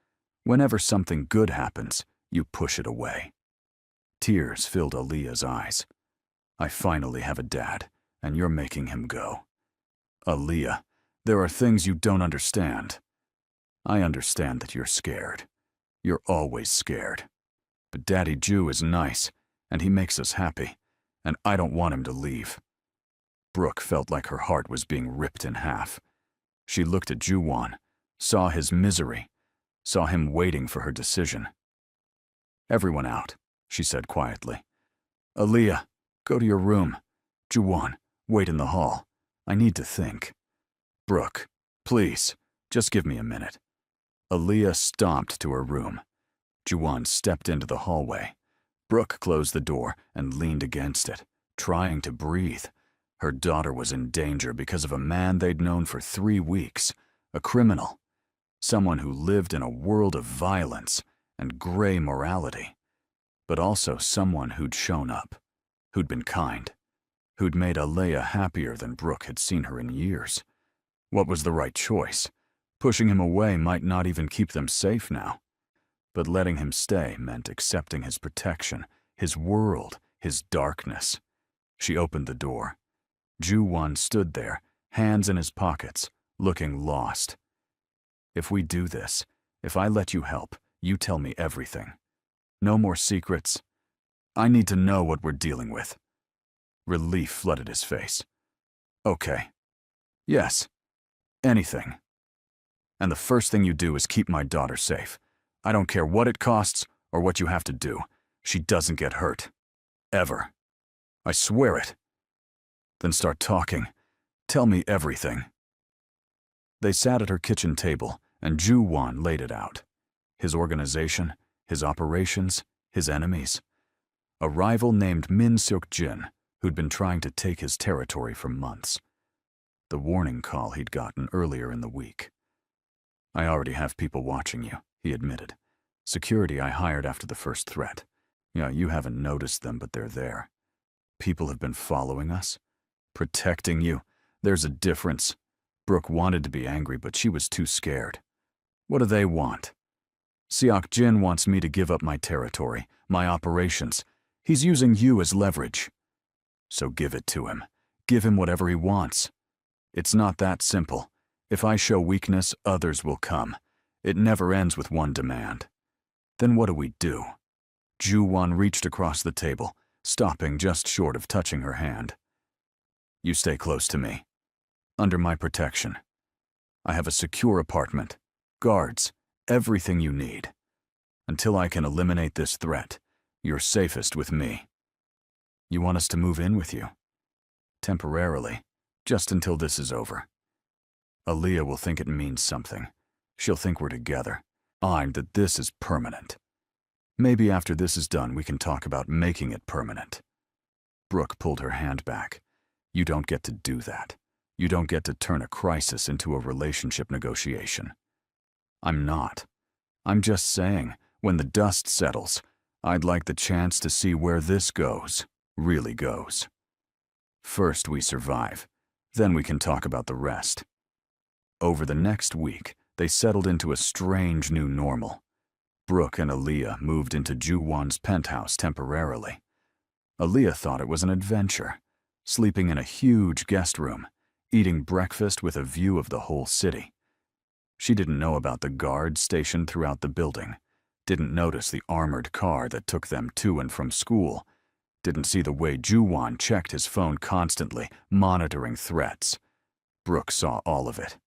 Whenever something good happens, you push it away. Tears filled Aaliyah's eyes. I finally have a dad, and you're making him go. Aaliyah, there are things you don't understand. I understand that you're scared. You're always scared. But Daddy Ju is nice, and he makes us happy, and I don't want him to leave. Brooke felt like her heart was being ripped in half. She looked at Ju-won, saw his misery, saw him waiting for her decision. Everyone out, she said quietly. Aaliyah, go to your room. Ju-won, wait in the hall. I need to think. Brooke, please, just give me a minute. Aaliyah stomped to her room. Ju-won stepped into the hallway. Brooke closed the door and leaned against it, trying to breathe. Her daughter was in danger because of a man they'd known for 3 weeks, a criminal, someone who lived in a world of violence and gray morality, but also someone who'd shown up, who'd been kind, who'd made Aaliyah happier than Brooke had seen her in years. What was the right choice? Pushing him away might not even keep them safe now. But letting him stay meant accepting his protection, his world, his darkness. She opened the door. Ju-won stood there, hands in his pockets, looking lost. If we do this, if I let you help, you tell me everything. No more secrets. I need to know what we're dealing with. Relief flooded his face. Okay. Yes. Anything. And the first thing you do is keep my daughter safe. I don't care what it costs or what you have to do. She doesn't get hurt. Ever. I swear it. Then start talking. Tell me everything. They sat at her kitchen table, and Ju-won laid it out. His organization, his operations, his enemies. A rival named Min Seok-jin, who'd been trying to take his territory for months. The warning call he'd gotten earlier in the week. I already have people watching you, he admitted. Security I hired after the first threat. Yeah, you haven't noticed them, but they're there. People have been following us. Protecting you? There's a difference. Brooke wanted to be angry, but she was too scared. What do they want? Seok Jin wants me to give up my territory, my operations. He's using you as leverage. So give it to him. Give him whatever he wants. It's not that simple. If I show weakness, others will come. It never ends with one demand. Then what do we do? Ju-won reached across the table, stopping just short of touching her hand. You stay close to me. Under my protection. I have a secure apartment, guards, everything you need. Until I can eliminate this threat, you're safest with me. You want us to move in with you? Temporarily, just until this is over. Aaliyah will think it means something. She'll think we're together. That this is permanent. Maybe after this is done, we can talk about making it permanent. Brooke pulled her hand back. You don't get to do that. You don't get to turn a crisis into a relationship negotiation. I'm not. I'm just saying, when the dust settles, I'd like the chance to see where this goes, really goes. First we survive, then we can talk about the rest. Over the next week, they settled into a strange new normal. Brooke and Aaliyah moved into Ju-won's penthouse temporarily. Aaliyah thought it was an adventure, sleeping in a huge guest room, eating breakfast with a view of the whole city. She didn't know about the guards stationed throughout the building, didn't notice the armored car that took them to and from school, didn't see the way Ju-won checked his phone constantly, monitoring threats. Brooke saw all of it.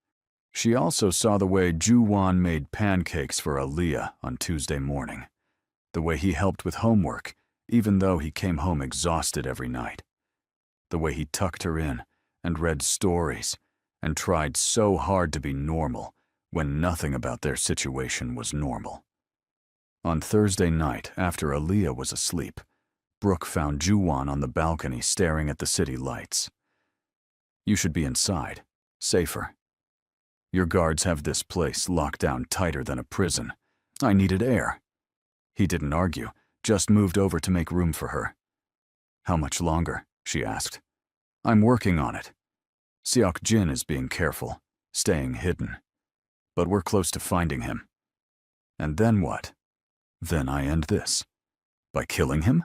She also saw the way Ju-won made pancakes for Aaliyah on Tuesday morning, the way he helped with homework, even though he came home exhausted every night, the way he tucked her in and read stories and tried so hard to be normal when nothing about their situation was normal. On Thursday night, after Aaliyah was asleep, Brooke found Ju-won on the balcony staring at the city lights. You should be inside, safer. Your guards have this place locked down tighter than a prison. I needed air. He didn't argue, just moved over to make room for her. How much longer? She asked. I'm working on it. Seok Jin is being careful, staying hidden. But we're close to finding him. And then what? Then I end this. By killing him?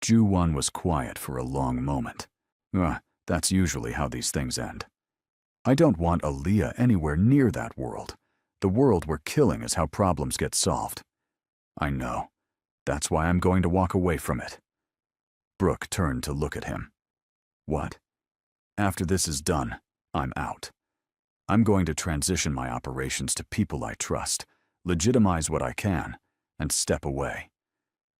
Ju-won was quiet for a long moment. That's usually how these things end. I don't want Aaliyah anywhere near that world. The world where killing is how problems get solved. I know. That's why I'm going to walk away from it. Brooke turned to look at him. What? After this is done, I'm out. I'm going to transition my operations to people I trust, legitimize what I can, and step away.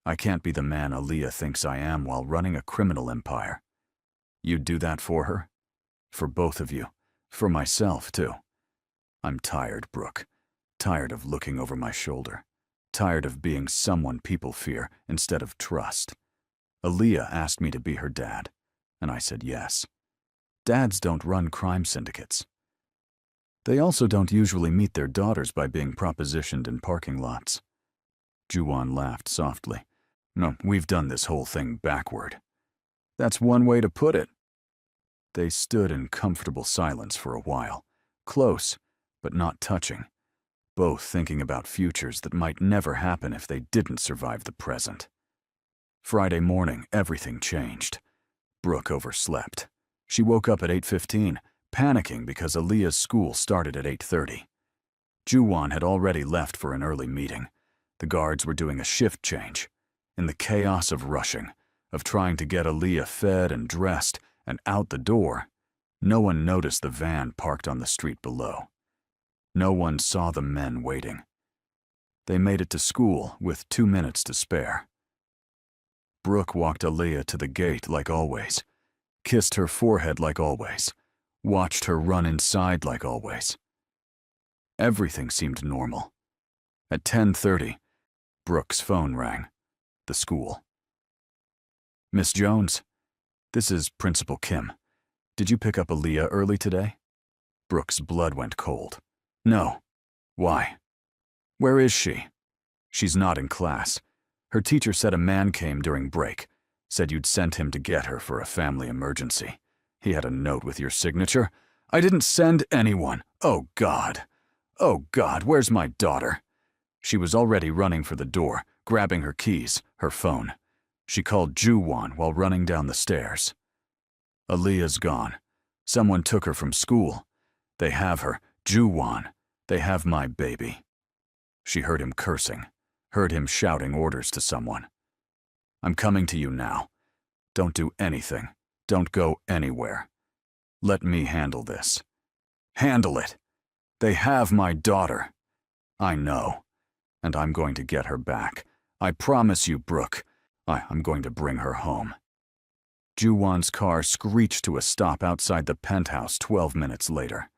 I can't be the man Aaliyah thinks I am while running a criminal empire. You'd do that for her? For both of you. For myself, too. I'm tired, Brooke. Tired of looking over my shoulder. Tired of being someone people fear instead of trust. Aaliyah asked me to be her dad, and I said yes. Dads don't run crime syndicates. They also don't usually meet their daughters by being propositioned in parking lots. Ju-won laughed softly. No, we've done this whole thing backward. That's one way to put it. They stood in comfortable silence for a while, close, but not touching, both thinking about futures that might never happen if they didn't survive the present. Friday morning, everything changed. Brooke overslept. She woke up at 8:15, panicking because Aaliyah's school started at 8:30. Ju-won had already left for an early meeting. The guards were doing a shift change. In the chaos of rushing, of trying to get Aaliyah fed and dressed and out the door, no one noticed the van parked on the street below. No one saw the men waiting. They made it to school with 2 minutes to spare. Brooke walked Aaliyah to the gate like always, kissed her forehead like always, watched her run inside like always. Everything seemed normal. At 10:30, Brooke's phone rang. The school. Miss Jones, this is Principal Kim. Did you pick up Aaliyah early today? Brooke's blood went cold. No. Why? Where is she? She's not in class. Her teacher said a man came during break, said you'd sent him to get her for a family emergency. He had a note with your signature. I didn't send anyone. Oh, God. Oh, God, where's my daughter? She was already running for the door, grabbing her keys, her phone. She called Ju-won while running down the stairs. Aaliyah's gone. Someone took her from school. They have her, Ju-won. They have my baby. She heard him cursing, heard him shouting orders to someone. I'm coming to you now. Don't do anything. Don't go anywhere. Let me handle this. Handle it. They have my daughter. I know. And I'm going to get her back. I promise you, Brooke. I'm going to bring her home. Ju-won's car screeched to a stop outside the penthouse 12 minutes later.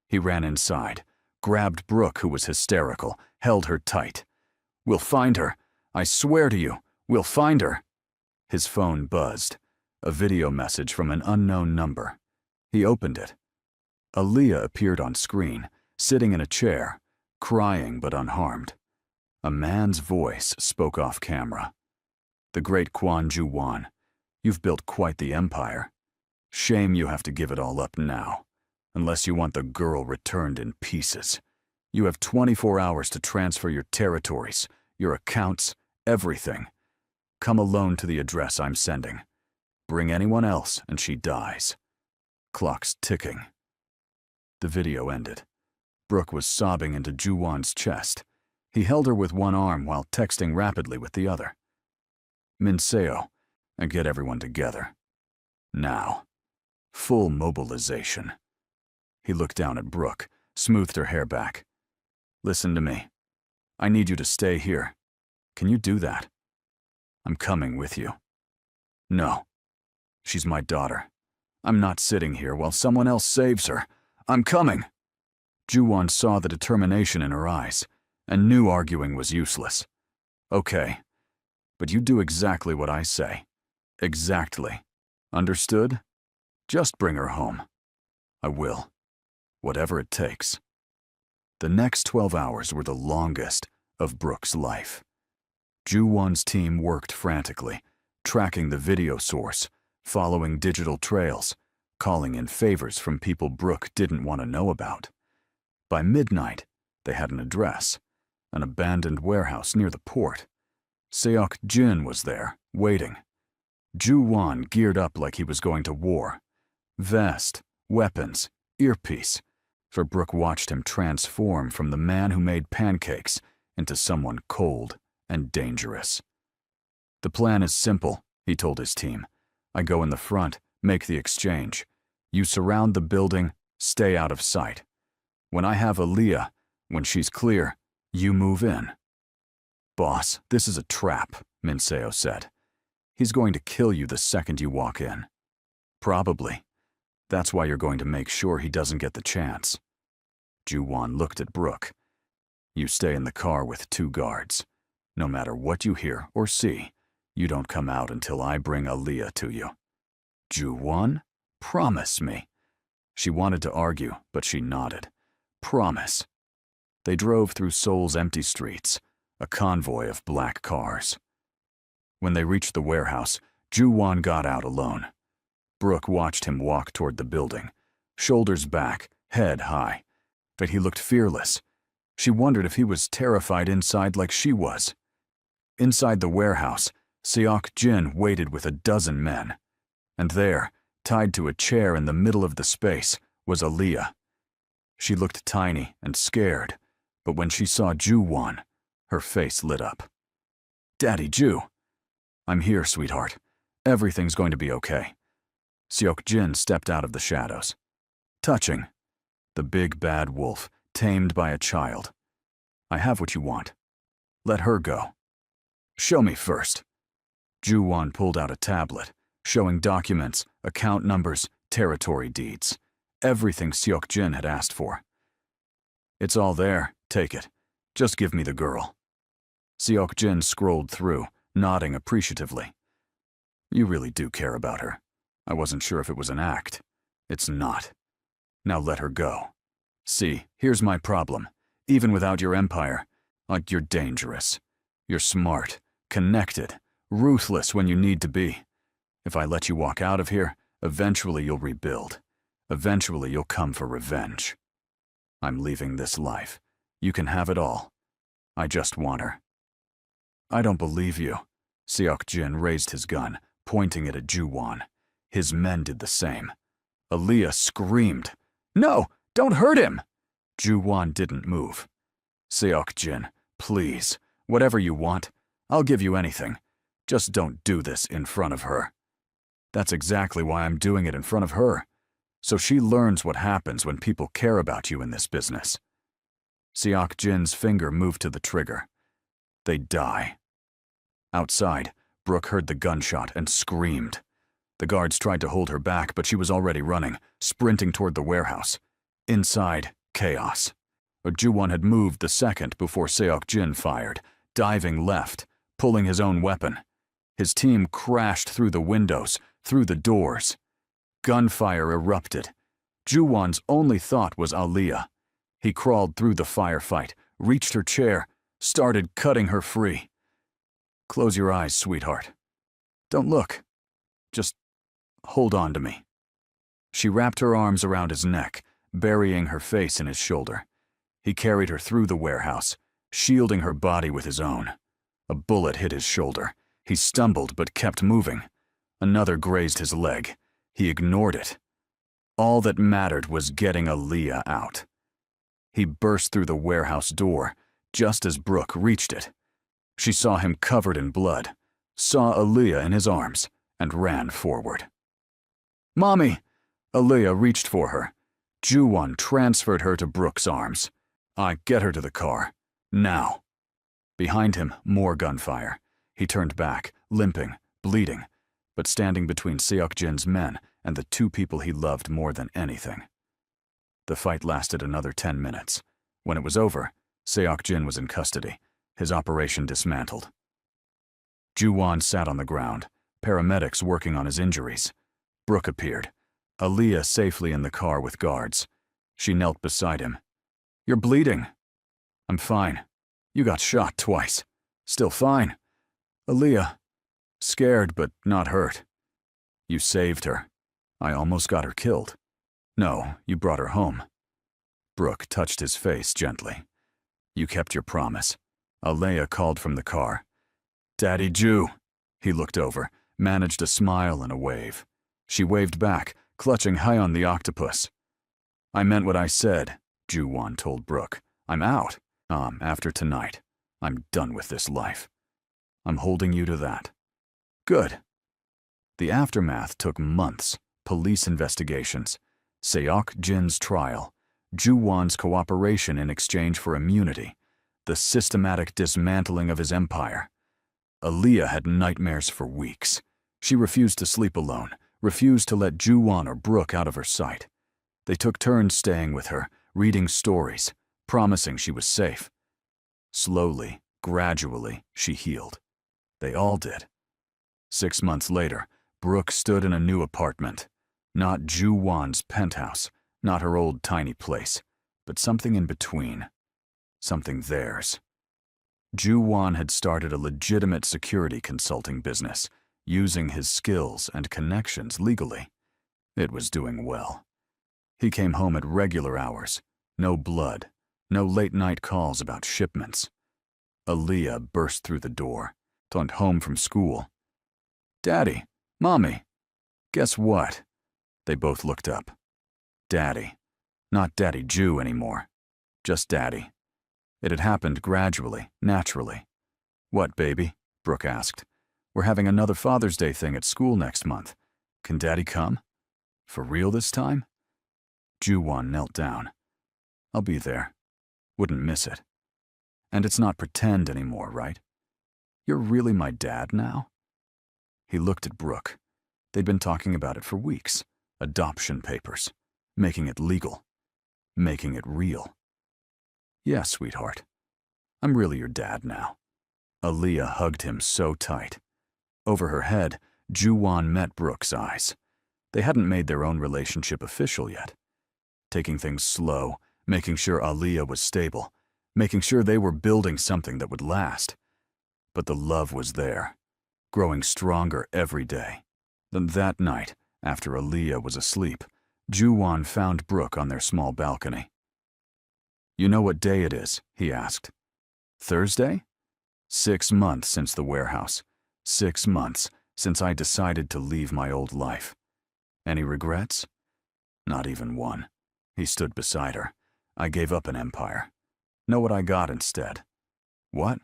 He ran inside, grabbed Brooke, who was hysterical, held her tight. We'll find her. I swear to you, we'll find her. His phone buzzed. A video message from an unknown number. He opened it. Aaliyah appeared on screen, sitting in a chair, crying but unharmed. A man's voice spoke off camera. The great Kwon Ju-won, you've built quite the empire. Shame you have to give it all up now, unless you want the girl returned in pieces. You have 24 hours to transfer your territories, your accounts, everything. Come alone to the address I'm sending. Bring anyone else and she dies. Clock's ticking. The video ended. Brooke was sobbing into Ju-won's chest. He held her with one arm while texting rapidly with the other. Minseo, and get everyone together. Now. Full mobilization. He looked down at Brooke, smoothed her hair back. Listen to me. I need you to stay here. Can you do that? I'm coming with you. No. She's my daughter. I'm not sitting here while someone else saves her. I'm coming. Ju-won saw the determination in her eyes and knew arguing was useless. Okay. But you do exactly what I say. Exactly. Understood? Just bring her home. I will. Whatever it takes. The next 12 hours were the longest of Brooke's life. Ju-won's team worked frantically, tracking the video source, following digital trails, calling in favors from people Brooke didn't want to know about. By midnight, they had an address, an abandoned warehouse near the port. Seok-jin was there, waiting. Ju-won geared up like he was going to war. Vest, weapons, earpiece, for Brooke watched him transform from the man who made pancakes into someone cold and dangerous. The plan is simple, he told his team. I go in the front, make the exchange. You surround the building, stay out of sight. When I have Aaliyah, when she's clear, you move in. Boss, this is a trap, Minseo said. He's going to kill you the second you walk in. Probably. That's why you're going to make sure he doesn't get the chance. Ju-won looked at Brooke. You stay in the car with 2 guards. No matter what you hear or see, you don't come out until I bring Aaliyah to you. Ju-won? Promise me. She wanted to argue, but she nodded. Promise. They drove through Seoul's empty streets, a convoy of black cars. When they reached the warehouse, Ju-won got out alone. Brooke watched him walk toward the building, shoulders back, head high. But he looked fearless. She wondered if he was terrified inside like she was. Inside the warehouse, Seok-jin waited with a dozen men. And there, tied to a chair in the middle of the space, was Aaliyah. She looked tiny and scared, but when she saw Ju-won, her face lit up. Daddy Ju. I'm here, sweetheart. Everything's going to be okay. Seok-jin stepped out of the shadows. Touching. The big bad wolf, tamed by a child. I have what you want. Let her go. Show me first. Ju-won pulled out a tablet, showing documents, account numbers, territory deeds. Everything Seok-jin had asked for. It's all there. Take it. Just give me the girl. Seok-jin scrolled through, nodding appreciatively. You really do care about her. I wasn't sure if it was an act. It's not. Now let her go. See, here's my problem. Even without your empire, you're dangerous. You're smart, connected, ruthless when you need to be. If I let you walk out of here, Eventually you'll rebuild. Eventually you'll come for revenge. I'm leaving this life. You can have it all. I just want her." "I don't believe you." Seok-jin raised his gun, pointing it at Ju-won. His men did the same. Aaliyah screamed, "No, don't hurt him!" Ju-won didn't move. "Seok-jin, please, whatever you want, I'll give you anything. Just don't do this in front of her." "That's exactly why I'm doing it in front of her. So she learns what happens when people care about you in this business." Seok-jin's finger moved to the trigger. "They die." Outside, Brooke heard the gunshot and screamed. The guards tried to hold her back, but she was already running, sprinting toward the warehouse. Inside, chaos. Ju-won had moved the second before Seok-jin fired, diving left, pulling his own weapon. His team crashed through the windows, through the doors. Gunfire erupted. Ju-won's only thought was Aaliyah. He crawled through the firefight, reached her chair, started cutting her free. "Close your eyes, sweetheart. Don't look. Just hold on to me." She wrapped her arms around his neck, burying her face in his shoulder. He carried her through the warehouse, shielding her body with his own. A bullet hit his shoulder. He stumbled but kept moving. Another grazed his leg. He ignored it. All that mattered was getting Aaliyah out. He burst through the warehouse door, just as Brooke reached it. She saw him covered in blood, saw Aaliyah in his arms, and ran forward. "Mommy!" Aaliyah reached for her. Ju-won transferred her to Brooke's arms. "Get her to the car. Now." Behind him, more gunfire. He turned back, limping, bleeding, but standing between Seok-jin's men and the two people he loved more than anything. The fight lasted another 10 minutes. When it was over, Seok-jin was in custody, his operation dismantled. Ju-won sat on the ground, paramedics working on his injuries. Brooke appeared, Aaliyah safely in the car with guards. She knelt beside him. "You're bleeding." "I'm fine. You got shot twice. Still fine." "Aaliyah." "Scared but not hurt." "You saved her. I almost got her killed." "No, you brought her home." Brooke touched his face gently. "You kept your promise." Aaliyah called from the car. "Daddy Ju." He looked over, managed a smile and a wave. She waved back, clutching high on the octopus. "I meant what I said," Ju-won told Brooke. "I'm out. After tonight. I'm done with this life. I'm holding you to that." "Good." The aftermath took months, police investigations, Seok-jin's trial, Ju-won's cooperation in exchange for immunity, the systematic dismantling of his empire. Aaliyah had nightmares for weeks. She refused to sleep alone, refused to let Ju-won or Brooke out of her sight. They took turns staying with her, reading stories, promising she was safe. Slowly, gradually, she healed. They all did. 6 months later, Brooke stood in a new apartment. Not Ju-won's penthouse, not her old tiny place, but something in between. Something theirs. Ju-won had started a legitimate security consulting business, using his skills and connections legally. It was doing well. He came home at regular hours. No blood, no late-night calls about shipments. Aaliyah burst through the door, went home from school. "Daddy, Mommy, guess what?" They both looked up. Daddy. Not Daddy Ju anymore. Just Daddy. It had happened gradually, naturally. "What, baby?" Brooke asked. "We're having another Father's Day thing at school next month. Can Daddy come? For real this time?" Ju-won knelt down. "I'll be there. Wouldn't miss it. And it's not pretend anymore, right? You're really my dad now?" He looked at Brooke. They'd been talking about it for weeks. Adoption papers. Making it legal. Making it real. "Yeah, sweetheart. I'm really your dad now." Aaliyah hugged him so tight. Over her head, Ju-won met Brooke's eyes. They hadn't made their own relationship official yet. Taking things slow, making sure Aaliyah was stable, making sure they were building something that would last. But the love was there, growing stronger every day. Then that night, After Aaliyah was asleep, Ju-won found Brooke on their small balcony. "You know what day it is?" he asked. "Thursday? 6 months since the warehouse. 6 months since I decided to leave my old life. Any regrets?" "Not even one." He stood beside her. "I gave up an empire. Know what I got instead?" "What?"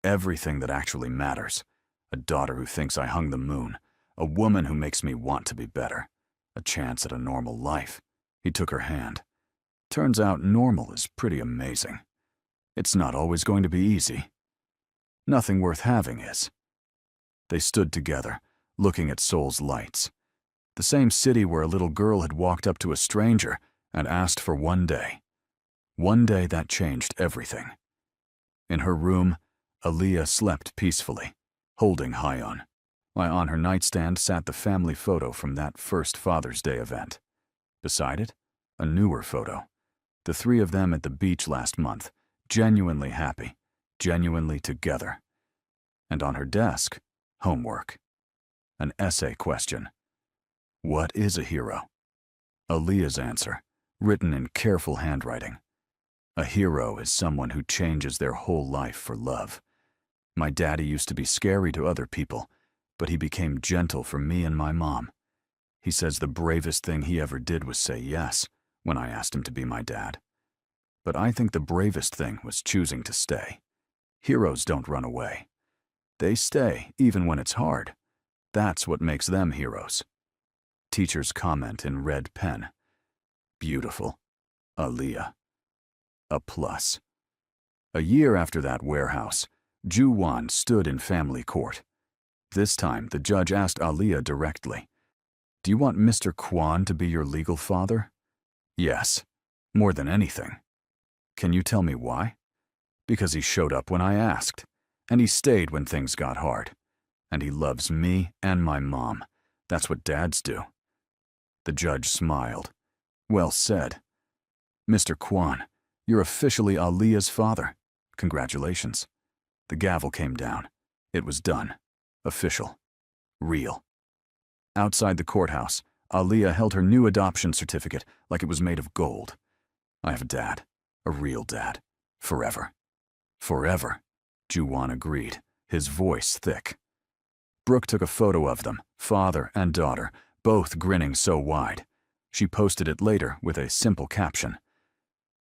"Everything that actually matters. A daughter who thinks I hung the moon. A woman who makes me want to be better. A chance at a normal life." He took her hand. "Turns out normal is pretty amazing. It's not always going to be easy. Nothing worth having is." They stood together, looking at Seoul's lights. The same city where a little girl had walked up to a stranger and asked for one day. One day that changed everything. In her room, Aaliyah slept peacefully, holding Hyun, while on her nightstand sat the family photo from that first Father's Day event. Beside it, a newer photo. The three of them at the beach last month, genuinely happy, genuinely together. And on her desk, homework. An essay question. What is a hero? Aaliyah's answer, written in careful handwriting. A hero is someone who changes their whole life for love. My daddy used to be scary to other people, but he became gentle for me and my mom. He says the bravest thing he ever did was say yes when I asked him to be my dad. But I think the bravest thing was choosing to stay. Heroes don't run away. They stay even when it's hard. That's what makes them heroes. Teacher's comment in red pen. Beautiful. Aaliyah. A plus. A year after that warehouse, Ju-won stood in family court. This time, the judge asked Aaliyah directly, "Do you want Mr. Kwon to be your legal father?" "Yes, more than anything." "Can you tell me why?" "Because he showed up when I asked, and he stayed when things got hard. And he loves me and my mom. That's what dads do." The judge smiled. "Well said. Mr. Kwon, you're officially Aaliyah's father. Congratulations." The gavel came down. It was done. Official. Real. Outside the courthouse, Aaliyah held her new adoption certificate like it was made of gold. "I have a dad. A real dad. Forever." "Forever," Ju-won agreed, his voice thick. Brooke took a photo of them, father and daughter, both grinning so wide. She posted it later with a simple caption.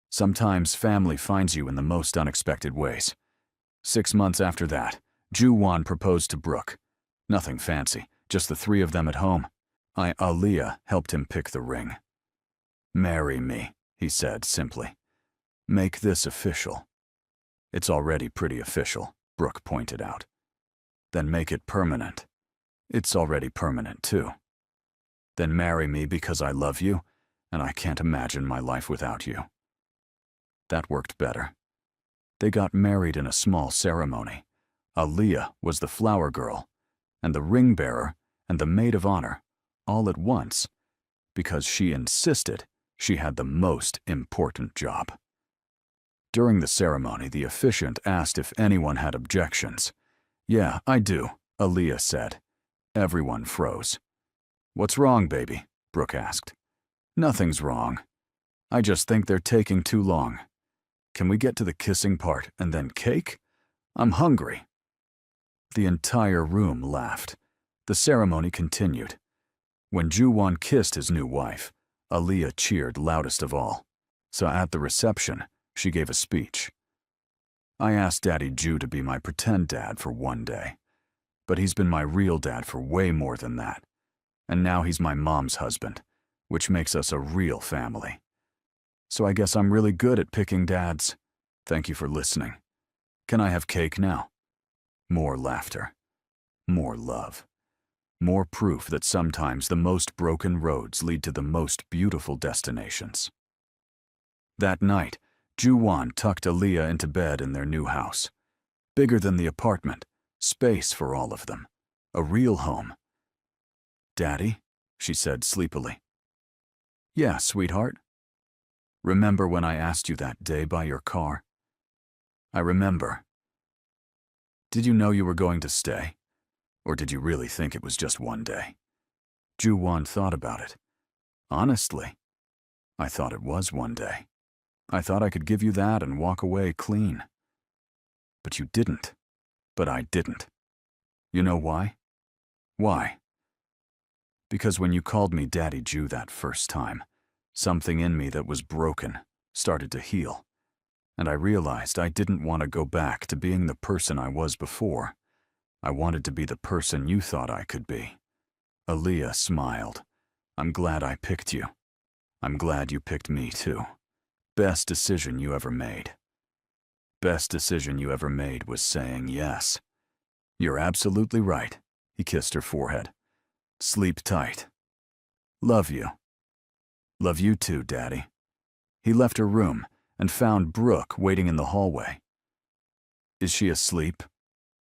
"Sometimes family finds you in the most unexpected ways." 6 months after that, Ju-won proposed to Brooke. Nothing fancy, just the three of them at home. Aaliyah helped him pick the ring. "Marry me," he said simply. "Make this official." "It's already pretty official," Brooke pointed out. "Then make it permanent." "It's already permanent too." "Then marry me because I love you, and I can't imagine my life without you." That worked better. They got married in a small ceremony. Aaliyah was the flower girl, and the ring bearer and the maid of honor, all at once, because she insisted she had the most important job. During the ceremony, the officiant asked if anyone had objections. "Yeah, I do," Aaliyah said. Everyone froze. "What's wrong, baby?" Brooke asked. "Nothing's wrong. I just think they're taking too long. Can we get to the kissing part and then cake? I'm hungry." The entire room laughed. The ceremony continued. When Ju-won kissed his new wife, Aaliyah cheered loudest of all. So at the reception, she gave a speech. "I asked Daddy Ju to be my pretend dad for one day, but he's been my real dad for way more than that. And now he's my mom's husband, which makes us a real family. So I guess I'm really good at picking dads. Thank you for listening. Can I have cake now?" More laughter. More love. More proof that sometimes the most broken roads lead to the most beautiful destinations. That night, Ju-won tucked Aaliyah into bed in their new house. Bigger than the apartment, space for all of them. A real home. "Daddy?" she said sleepily. "Yeah, sweetheart. Remember when I asked you that day by your car?" "I remember." "Did you know you were going to stay? Or did you really think it was just one day?" Ju-won thought about it. Honestly, I thought it was one day. I thought I could give you that and walk away clean. But you didn't. But I didn't. You know why? Why? Because when you called me Daddy Ju that first time, something in me that was broken started to heal. And I realized I didn't want to go back to being the person I was before. I wanted to be the person you thought I could be. Aaliyah smiled. I'm glad I picked you. I'm glad you picked me too. Best decision you ever made. Best decision you ever made was saying yes. You're absolutely right. He kissed her forehead. Sleep tight. Love you. Love you too, Daddy. He left her room and found Brooke waiting in the hallway. Is she asleep?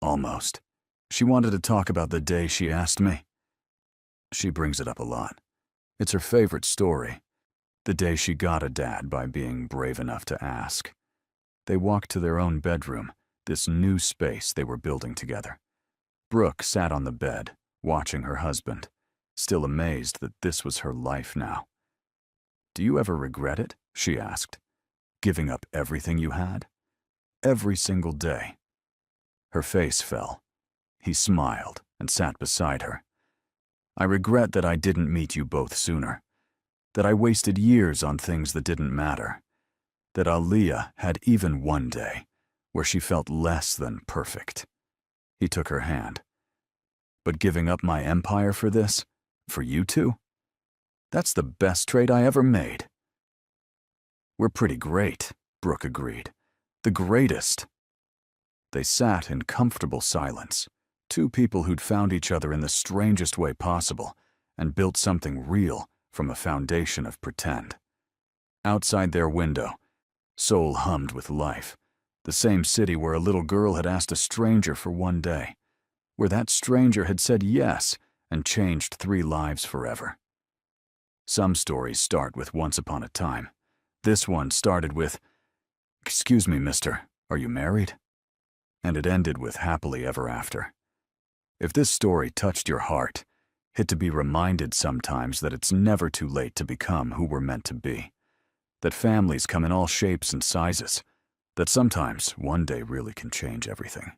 Almost. She wanted to talk about the day she asked me. She brings it up a lot. It's her favorite story. The day she got a dad by being brave enough to ask. They walked to their own bedroom, this new space they were building together. Brooke sat on the bed, watching her husband, still amazed that this was her life now. Do you ever regret it? She asked. Giving up everything you had? Every single day. Her face fell. He smiled and sat beside her. I regret that I didn't meet you both sooner. That I wasted years on things that didn't matter. That Aaliyah had even one day where she felt less than perfect. He took her hand. But giving up my empire for this? For you two? That's the best trade I ever made. We're pretty great, Brooke agreed. The greatest. They sat in comfortable silence, two people who'd found each other in the strangest way possible and built something real from a foundation of pretend. Outside their window, Seoul hummed with life, the same city where a little girl had asked a stranger for one day, where that stranger had said yes and changed 3 lives forever. Some stories start with once upon a time. This one started with, "Excuse me, mister, are you married?" And it ended with happily ever after. If this story touched your heart, hit to be reminded sometimes that it's never too late to become who we're meant to be, that families come in all shapes and sizes, that sometimes one day really can change everything.